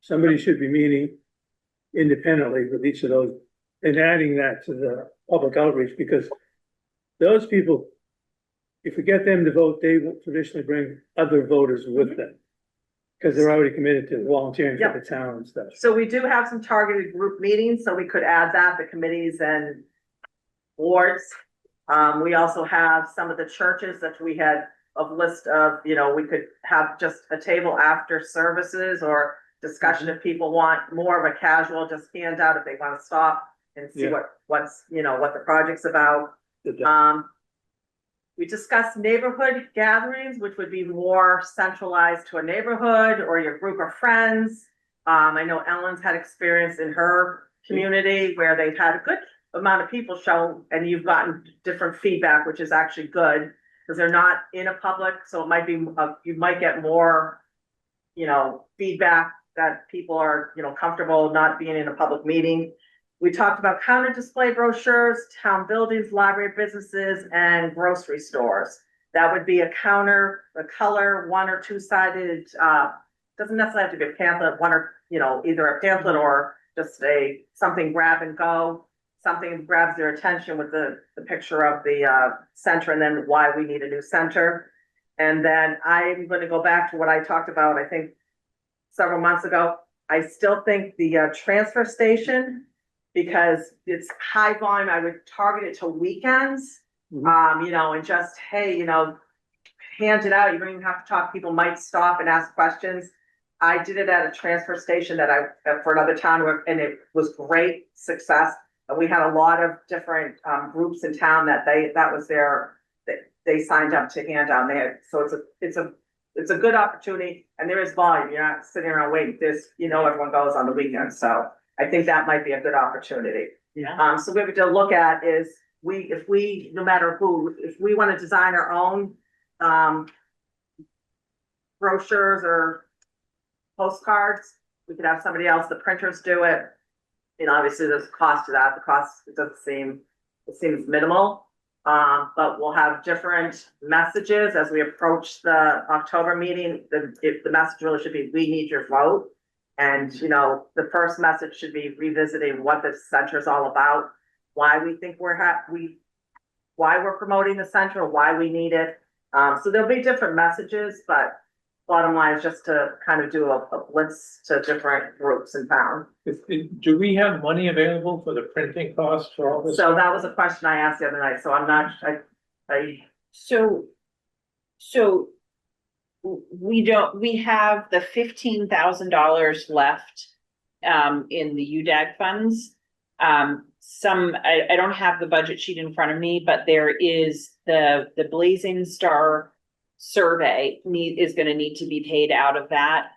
somebody should be meeting independently with each of those and adding that to the public outreach, because those people, if we get them to vote, they will traditionally bring other voters with them. Because they're already committed to volunteering for the town and stuff. So we do have some targeted group meetings, so we could add that, the committees and boards. We also have some of the churches that we had a list of, you know, we could have just a table after services or discussion if people want more of a casual, just handout if they want to stop and see what's, you know, what the project's about. We discussed neighborhood gatherings, which would be more centralized to a neighborhood or your group of friends. I know Ellen's had experience in her community where they've had a good amount of people show, and you've gotten different feedback, which is actually good, because they're not in a public, so it might be, you might get more, you know, feedback that people are, you know, comfortable not being in a public meeting. We talked about counter display brochures, town buildings, library businesses, and grocery stores. That would be a counter, a color, 1 or 2-sided, doesn't necessarily have to be a pamphlet, one or, you know, either a pamphlet or just something grab and go, something that grabs their attention with the picture of the center and then why we need a new center. And then I'm going to go back to what I talked about, I think, several months ago. I still think the transfer station, because it's high volume, I would target it to weekends, you know, and just, hey, you know, hand it out. You don't even have to talk. People might stop and ask questions. I did it at a transfer station for another town, and it was great success. And we had a lot of different groups in town that was their they signed up to hand down there. So it's a good opportunity and there is volume. You're not sitting around waiting. Everyone goes on the weekend. So I think that might be a good opportunity. Yeah. So what we have to look at is if we, no matter who, if we want to design our own, brochures or postcards, we could have somebody else, the printers do it. Obviously there's a cost to that. The cost, it seems minimal. But we'll have different messages as we approach the October meeting. The message really should be, we need your vote. And, the first message should be revisiting what the center is all about, why we think why we're promoting the center, why we need it. So there'll be different messages, but bottom line is just to kind of do a blitz to different groups in town. Do we have money available for the printing costs for all this? So that was a question I asked the other night, so I'm not, So we have the $15,000 left in the UDAG funds. I don't have the budget sheet in front of me, but there is the Blazing Star survey is gonna need to be paid out of that.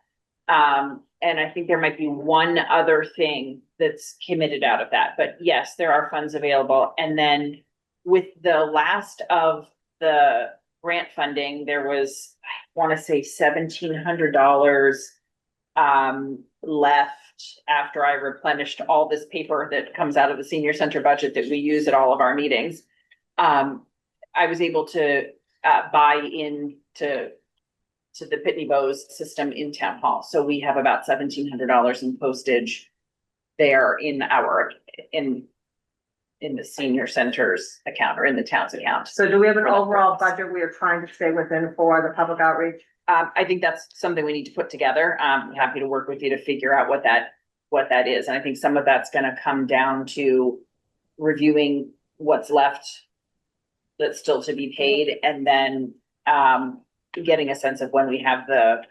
And I think there might be one other thing that's committed out of that, but yes, there are funds available. And then with the last of the grant funding, there was, I want to say $1,700 left after I replenished all this paper that comes out of the senior center budget that we use at all of our meetings. I was able to buy into the Pitney Bowes system in town hall. So we have about $1,700 in postage there in the senior center's account or in the town's account. so do we have an overall budget we are trying to stay within for the public outreach? I think that's something we need to put together. I'm happy to work with you to figure out what that is. And I think some of that's gonna come down to reviewing what's left that's still to be paid, and then getting a sense of when we have the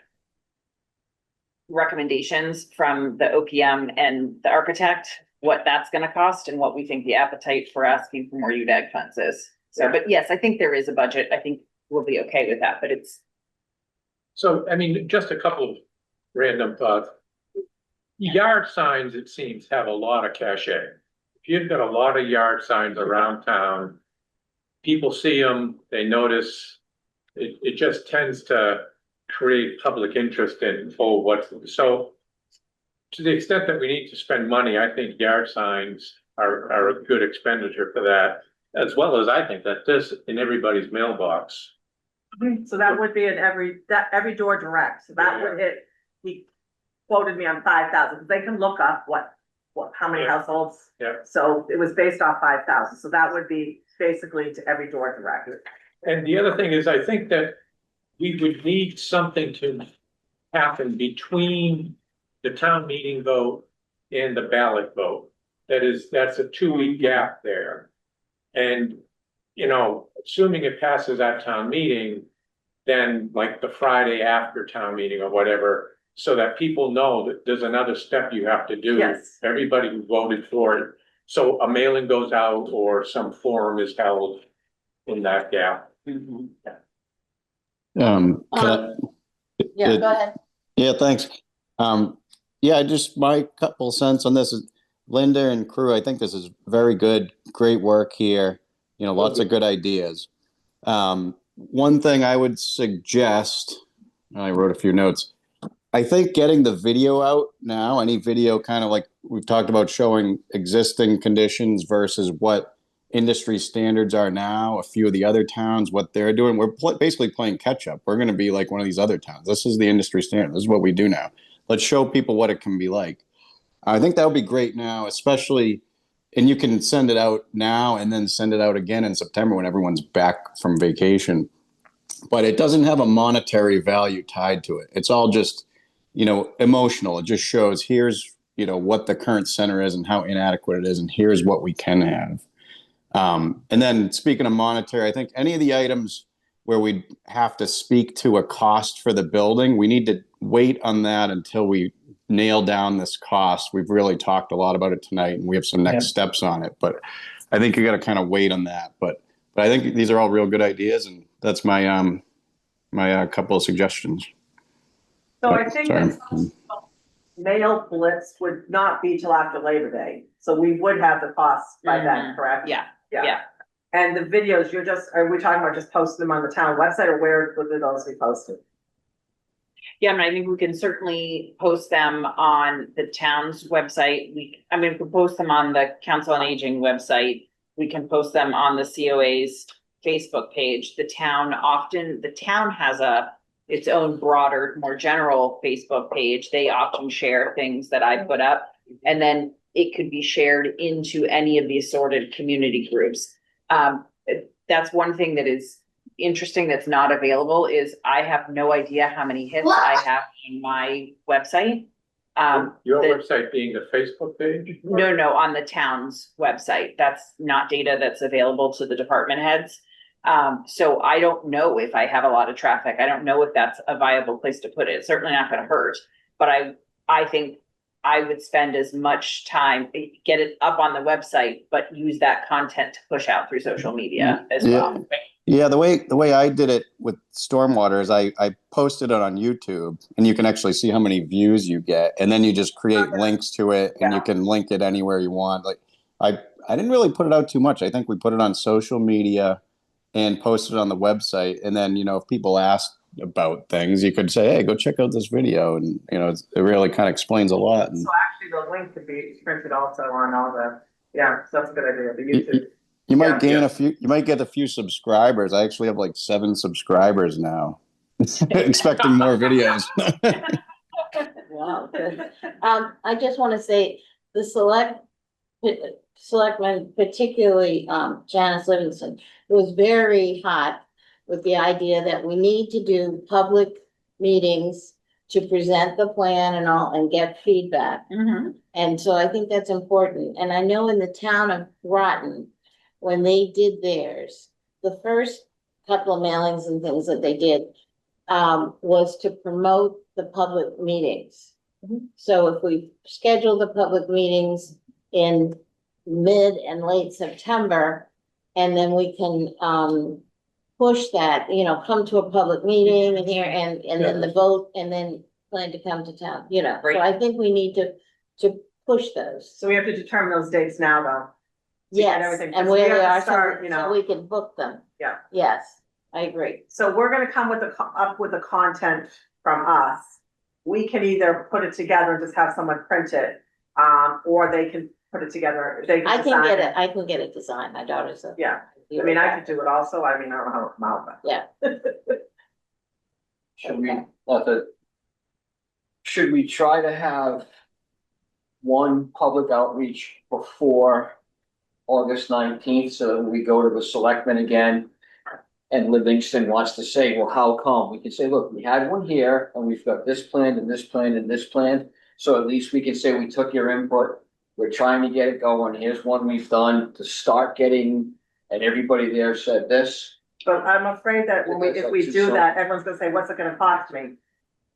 recommendations from the OPM and the architect, what that's gonna cost and what we think the appetite for asking for more UDAG funds is. So, but yes, I think there is a budget. I think we'll be okay with that, but it's. So, just a couple of random thoughts. Yard signs, it seems, have a lot of cachet. If you've got a lot of yard signs around town, people see them, they notice, it just tends to create public interest in, so to the extent that we need to spend money, I think yard signs are a good expenditure for that, as well as I think that this in everybody's mailbox. So that would be in every door direct, so that would hit, he quoted me on 5,000, because they can look up how many households. Yeah. So it was based off 5,000, so that would be basically to every door direct. And the other thing is, I think that we would need something to happen between the town meeting vote and the ballot vote. That's a 2-week gap there. And, assuming it passes at town meeting, then like the Friday after town meeting or whatever, so that people know that there's another step you have to do. Yes. Everybody who voted for it. So a mailing goes out or some forum is held in that gap. Can I- Yeah, go ahead. Yeah, thanks. Yeah, just my couple cents on this is Linda and crew, I think this is very good, great work here. Lots of good ideas. One thing I would suggest, I wrote a few notes. I think getting the video out now, any video kind of like we've talked about showing existing conditions versus what industry standards are now, a few of the other towns, what they're doing. We're basically playing catch up. We're going to be like one of these other towns. This is the industry standard. This is what we do now. Let's show people what it can be like. I think that would be great now, especially, and you can send it out now and then send it out again in September when everyone's back from vacation. But it doesn't have a monetary value tied to it. It's all just, emotional. It just shows here's, what the current center is and how inadequate it is, and here's what we can have. And then speaking of monetary, I think any of the items where we have to speak to a cost for the building, we need to wait on that until we nail down this cost. We've really talked a lot about it tonight and we have some next steps on it, but I think you got to kind of wait on that. But I think these are all real good ideas and that's my, my couple of suggestions. So I think Sorry. that mail blitz would not be till after Labor Day, so we would have the costs by then, correct? Yeah, yeah. And the videos, are we talking about just posting them on the town website, or where would those be posted? Yeah, I mean, I think we can certainly post them on the town's website. We can post them on the Council on Aging website. We can post them on the COA's Facebook page. The town has its own broader, more general Facebook page. They often share things that I put up, and then it could be shared into any of the assorted community groups. That's one thing that is interesting that's not available is I have no idea how many hits I have on my website. Your the- website being the Facebook page? No, on the town's website. That's not data that's available to the department heads. So I don't know if I have a lot of traffic. I don't know if that's a viable place to put it. It's certainly not gonna hurt. But I think I would spend as much time, get it up on the website, but use that content to push out through social media as well. Yeah, the way I did it with stormwater is I posted it on YouTube, and you can actually see how many views you get, and then you just create links to it, and you can link it anywhere you want. Like I didn't really put it out too much. I think we put it on social media and posted it on the website, and then if people asked about things, you could say, hey, go check out this video, and it really kind of explains a lot. And So actually, the link could be printed also on all the, so that's a good idea, the YouTube. You might gain a few. You might get a few subscribers. I actually have like 7 subscribers now. Expecting more videos. Wow, good. I just want to say the selectmen, particularly, Janice Livingston, was very hot with the idea that we need to do public meetings to present the plan and all, and get feedback. Mhm. And so I think that's important. And I know in the town of Groton, when they did theirs, the first couple of mailings and things that they did was to promote the public meetings. So if we schedule the public meetings in mid and late September, and then we can push that, come to a public meeting and then the vote, and then plan to come to town, So Right. I think we need to push those. So we have to determine those dates now, though. to get Yes, everything, and because where we they have to are, start, so we can book them. Yeah. Yes, I agree. So we're gonna come up with the content from us. We can either put it together and just have someone print it, or they can put it together, they can I can design get it. it, I can get it designed, my daughter's a. Yeah, I mean, I could do it also, I mean, I don't know how to come out, but. Yeah. Should we try to have one public outreach before August 19th, so that when we go to the selectmen again, and Livingston wants to say, well, how come? We can say, look, we had one here, and we've got this plan, and this plan, and this plan. So at least we can say, we took your input, we're trying to get it going, here's one we've done to start getting, and everybody there said this. But I'm afraid that when if we do that, everyone's gonna say, what's it gonna cost me?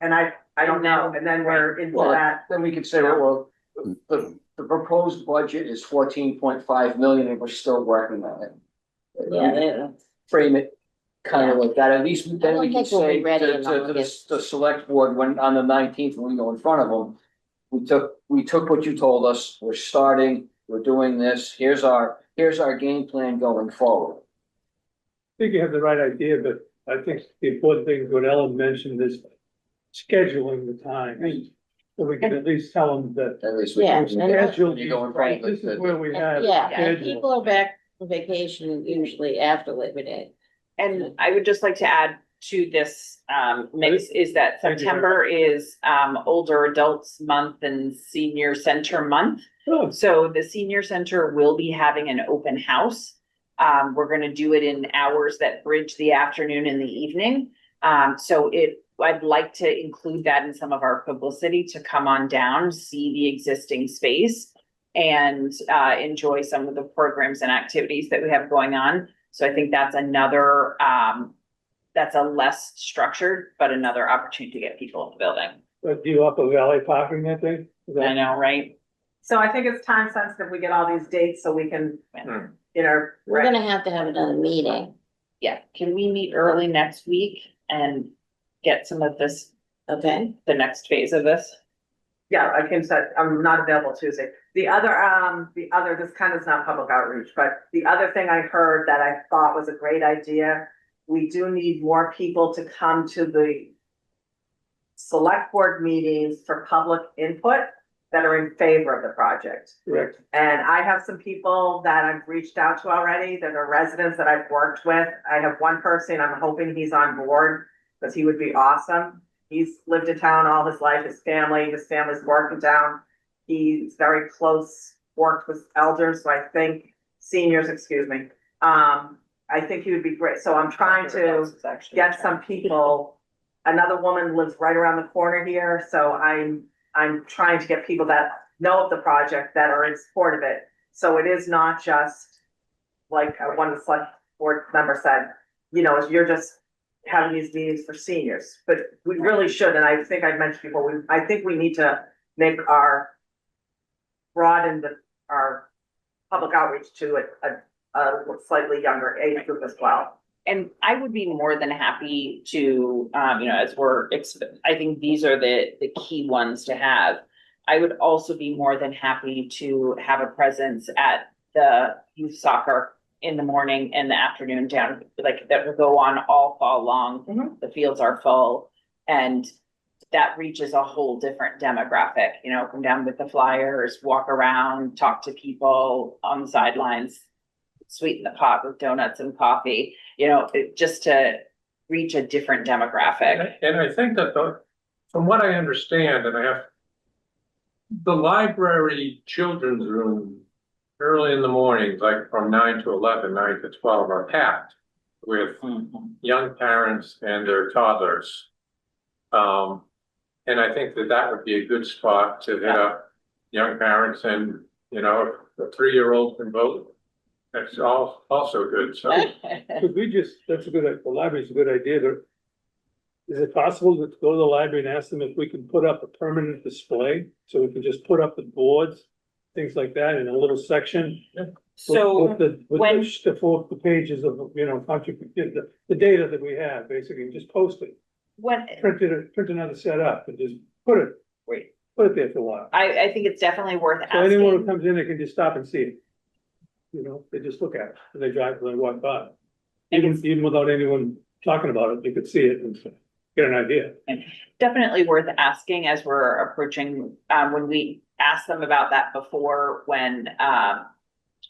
And I don't know, and then we're into Well, that. then we can say, well, the proposed budget is 14.5 million, and we're still working on it. Yeah, Frame it kind of like that, at least then don't we can think we'll be say ready to in the August. select board, when on the 19th, when we go in front of them. We took what you told us, we're starting, we're doing this, here's our game plan going forward. I think you have the right idea, but I think the important thing, what Ellen mentioned, is scheduling the time. So we can at least tell them that At least we Yeah, can. and that's- When you go in front of this is the- where we have. yeah, and scheduled. people are back from vacation usually after Labor Day. And I would just like to add to this mix is that Thank you. September is older adults month and senior center month. Oh, So the senior center will be having an open house. We're gonna do it in hours that bridge the afternoon and the evening. I'd like to include that in some of our publicity to come on down, see the existing space and enjoy some of the programs and activities that we have going on. So I think that's another, that's a less structured, but another opportunity to get people in the building. but do you offer valet parking that day? Is that- I know, right? So I think it's time sensitive, we get all these dates so we can, Hmm. you know. We're gonna have to have another meeting. Yeah, can we meet early next week and get some of this, Okay, the next phase of this? Yeah, like Kim said, I'm not available Tuesday. The other, this kind of is not public outreach, but the other thing I heard that I thought was a great idea, we do need more people to come to the select board meetings for public input that are in favor of the project. Correct. And I have some people that I've reached out to already that are residents that I've worked with. I have one person, I'm hoping he's on board, because he would be awesome. He's lived in town all his life, his family's worked in town. He's very close, worked with elders, so I think, seniors, excuse me. I think he would be great, so I'm trying to get some people. Another woman lives right around the corner here, so I'm trying to get people that know of the project that are in support of it. So it is not just like one of the select board members said, you know, you're just having these meetings for seniors, but we really should, and I think I've mentioned before, I think we need to make broaden our public outreach to a slightly younger age group as well. And I would be more than happy to, you know, as I think these are the key ones to have. I would also be more than happy to have a presence at the youth soccer in the morning and the afternoon down, like that will go on all fall long. The fields are full, and that reaches a whole different demographic, you know, come down with the flyers, walk around, talk to people on the sidelines, sweeten the pot with donuts and coffee, you know, just to reach a different demographic. And I think that from what I understand, and I have the library children's room early in the mornings, like from 9 to 11, 9 to 12 are packed with young parents and their toddlers. And I think that would be a good spot to hit up young parents, and, you know, if a 3-year-old can vote, that's also good, so. Could we just, that's a good, the library's a good idea, but is it possible to go to the library and ask them if we can put up a permanent display? So we can just put up the boards, things like that in a little section? So With when- the pages of, you know, the data that we have, basically, just post it. Print another set up and just put it there for a while. I think it's definitely worth So anyone who asking. comes in, they can just stop and see it. You know, they just look at it, and they drive, they walk by. Even without anyone talking about it, you could see it and get an idea. Definitely worth asking as we're approaching, when we asked them about that before, when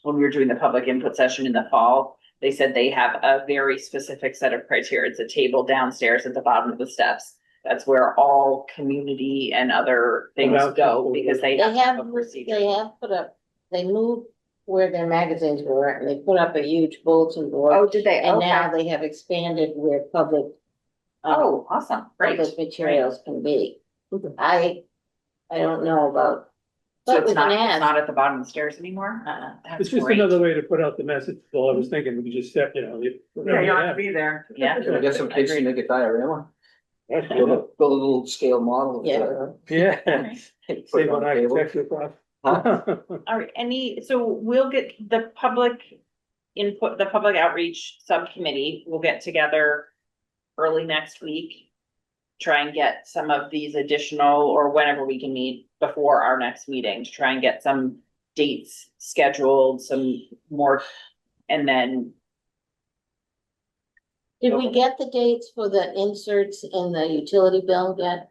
we were doing the public input session in the fall, they said they have a very specific set of criteria. It's a table downstairs at the bottom of the steps. That's where all community and other things go, because they have a procedure. they have put up, they moved where their magazines were, and they put up a huge bulletin board. Oh, did they? And Okay. now they have expanded where public. Oh, awesome, great. Public materials can be. I don't know about. So But we it's not, can it's ask. not at the bottom of the stairs anymore? That's It's just great. another way to put out the message. Well, I was thinking, we could just set, you know. Yeah, you don't have to be there. Yeah. Can I get some kids to Agreed. make a diorama? Build a little scale model. Yeah. Yeah. Put it Save on on the table. architecture cost. Huh? All right, so we'll get the public input, the public outreach subcommittee will get together early next week. Try and get some of these additional, or whenever we can meet before our next meeting, to try and get some dates scheduled, some more, and then. Did we get the dates for the inserts in the utility bill yet?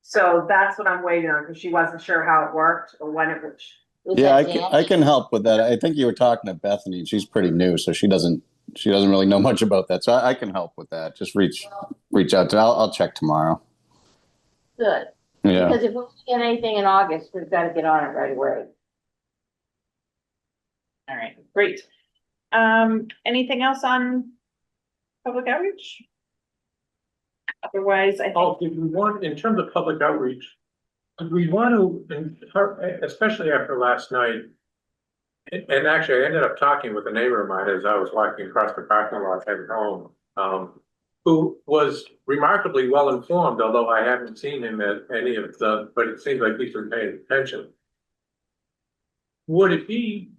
So that's what I'm waiting on, because she wasn't sure how it worked or when it would. Was Yeah, that the I can help with that. I think you were talking to Bethany, and she's pretty new, so she doesn't really know much about that. So I can help with that. Just reach out to, I'll check tomorrow. Good, Yeah. because if we get anything in August, we've got to get on it right away. All right, great. Anything else on public outreach? Otherwise, I think. Oh, did we want, in terms of public outreach, do we want to, especially after last night? And actually, I ended up talking with a neighbor of mine as I was walking across the parking lot heading home, who was remarkably well informed, although I haven't seen him at any of the, but it seems like he's been paying attention. Would it be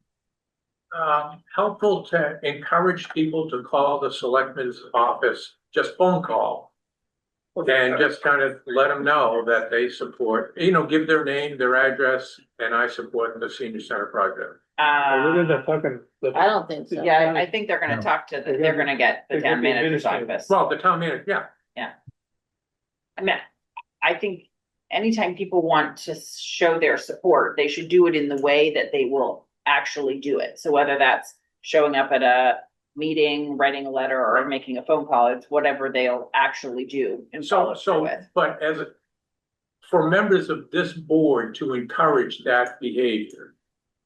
helpful to encourage people to call the selectman's office, just phone call. And just kind of let them know that they support, give their name, their address, and I support the senior center project. We're gonna talking. I don't think so. Yeah, I think they're gonna No. talk to, they're gonna get the They're town gonna be manager's administrative. office. Well, the town manager, yeah. I mean, I think anytime people want to show their support, they should do it in the way that they will actually do it. So whether that's showing up at a meeting, writing a letter, or making a phone call, it's whatever they'll actually do and follow through with. But for members of this board to encourage that behavior,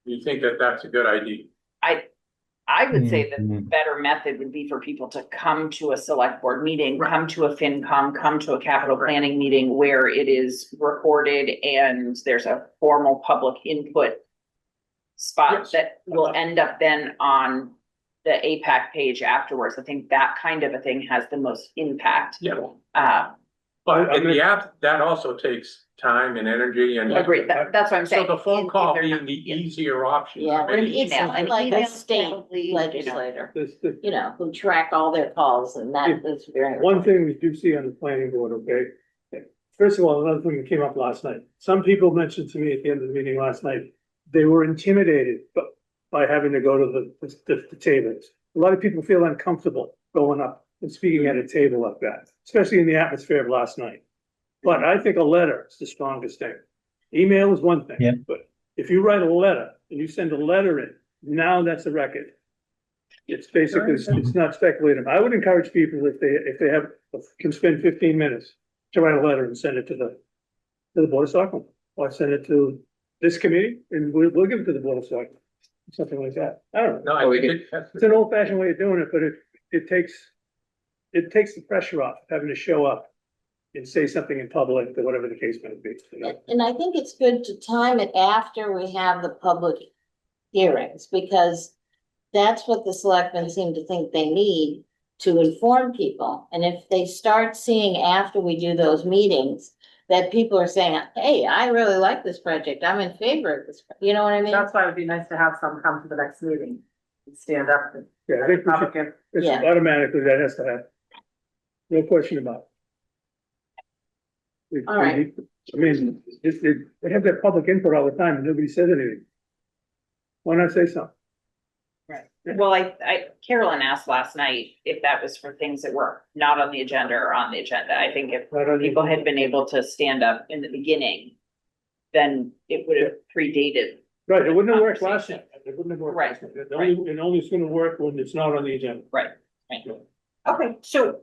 you think that that's a good idea? I would say that the Mhm. better method would be for people to come to a select board meeting, come to a FinCom, come to a capital planning meeting where it is recorded and there's a formal public input spot Yes. that will end up then on the APAC page afterwards. I think that kind of a thing has the most impact. Yeah. Uh, But in the app, that also takes time and energy and. agreed, that's what I'm So saying. the phone If call they're being not- the yeah. easier option. Yeah, for but many. it's Email, not and like email a state probably, you know. legislator, The you know, who track all their calls and that is very. one thing we do see on the planning board, okay? First of all, another thing that came up last night. Some people mentioned to me at the end of the meeting last night, they were intimidated by having to go to the tables. A lot of people feel uncomfortable going up and speaking at a table like that, especially in the atmosphere of last night. But I think a letter is the strongest thing. Email is one thing. Yeah. But if you write a letter and you send a letter in, now that's a record. It's basically, it's not speculative. I would encourage people if they can spend 15 minutes to write a letter and send it to the Board of Selectmen. Or send it to this committee and we'll give it to the Board of Selectmen. Something like that. I don't know. No, I Oh, we think that's. It's an old fashioned way of doing it, but it takes the pressure off having to show up and say something in public or whatever the case might be. You know? And I think it's good to time it after we have the public hearings, because that's what the selectmen seem to think they need to inform people. And if they start seeing after we do those meetings, that people are saying, hey, I really like this project, I'm in favor of this, you know what I mean? That's why it'd be nice to have some come to the next meeting and stand up and. Yeah, I think we should, it's Yeah. automatically that has to happen. No question about it. All right. I mean, they have that public input all the time and nobody says anything. Why not say something? Well, Carolyn asked last night if that was for things that were not on the agenda or on the agenda. I think if Right on the- people had been able to stand up in the beginning, then it would have predated. Right, it wouldn't have worked last time. It wouldn't have worked. Right, last time. It only is gonna work when it's not on the agenda. Right. Okay, so,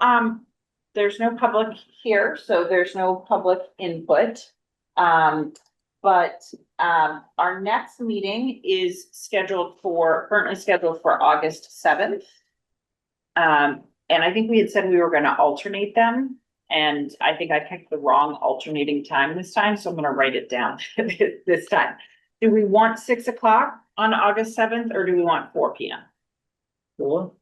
there's no public here, so there's no public input. But our next meeting is currently scheduled for August 7th. And I think we had said we were gonna alternate them, and I think I picked the wrong alternating time this time, so I'm gonna write it down this time. Do we want 6 o'clock on August 7th, or do we want 4 p.m.? 4?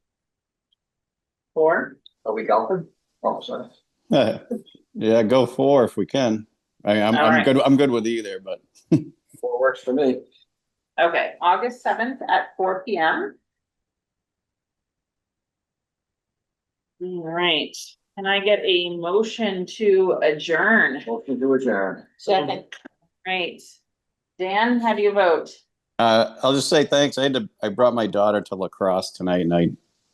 Are we golfing? Oh, sorry. Yeah, go 4 if we can. I'm All right. good. I'm good with either, but 4 works for me. Okay, August 7th at 4 p.m. All right, can I get a motion to adjourn? Motion to adjourn. Second, Right, Dan, how do you vote? I'll just say thanks. I brought my daughter to lacrosse tonight and I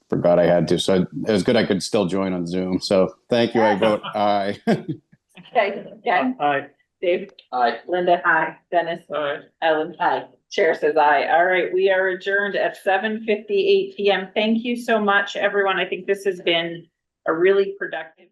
forgot I had to, so it was good I could still join on Zoom. So thank you. I vote aye. Okay, Jen, Aye. Dave, Aye. Linda, hi, Dennis, All right. Ellen, aye. Chair says aye. All right, we are adjourned at 7:58 p.m. Thank you so much, everyone. I think this has been a really productive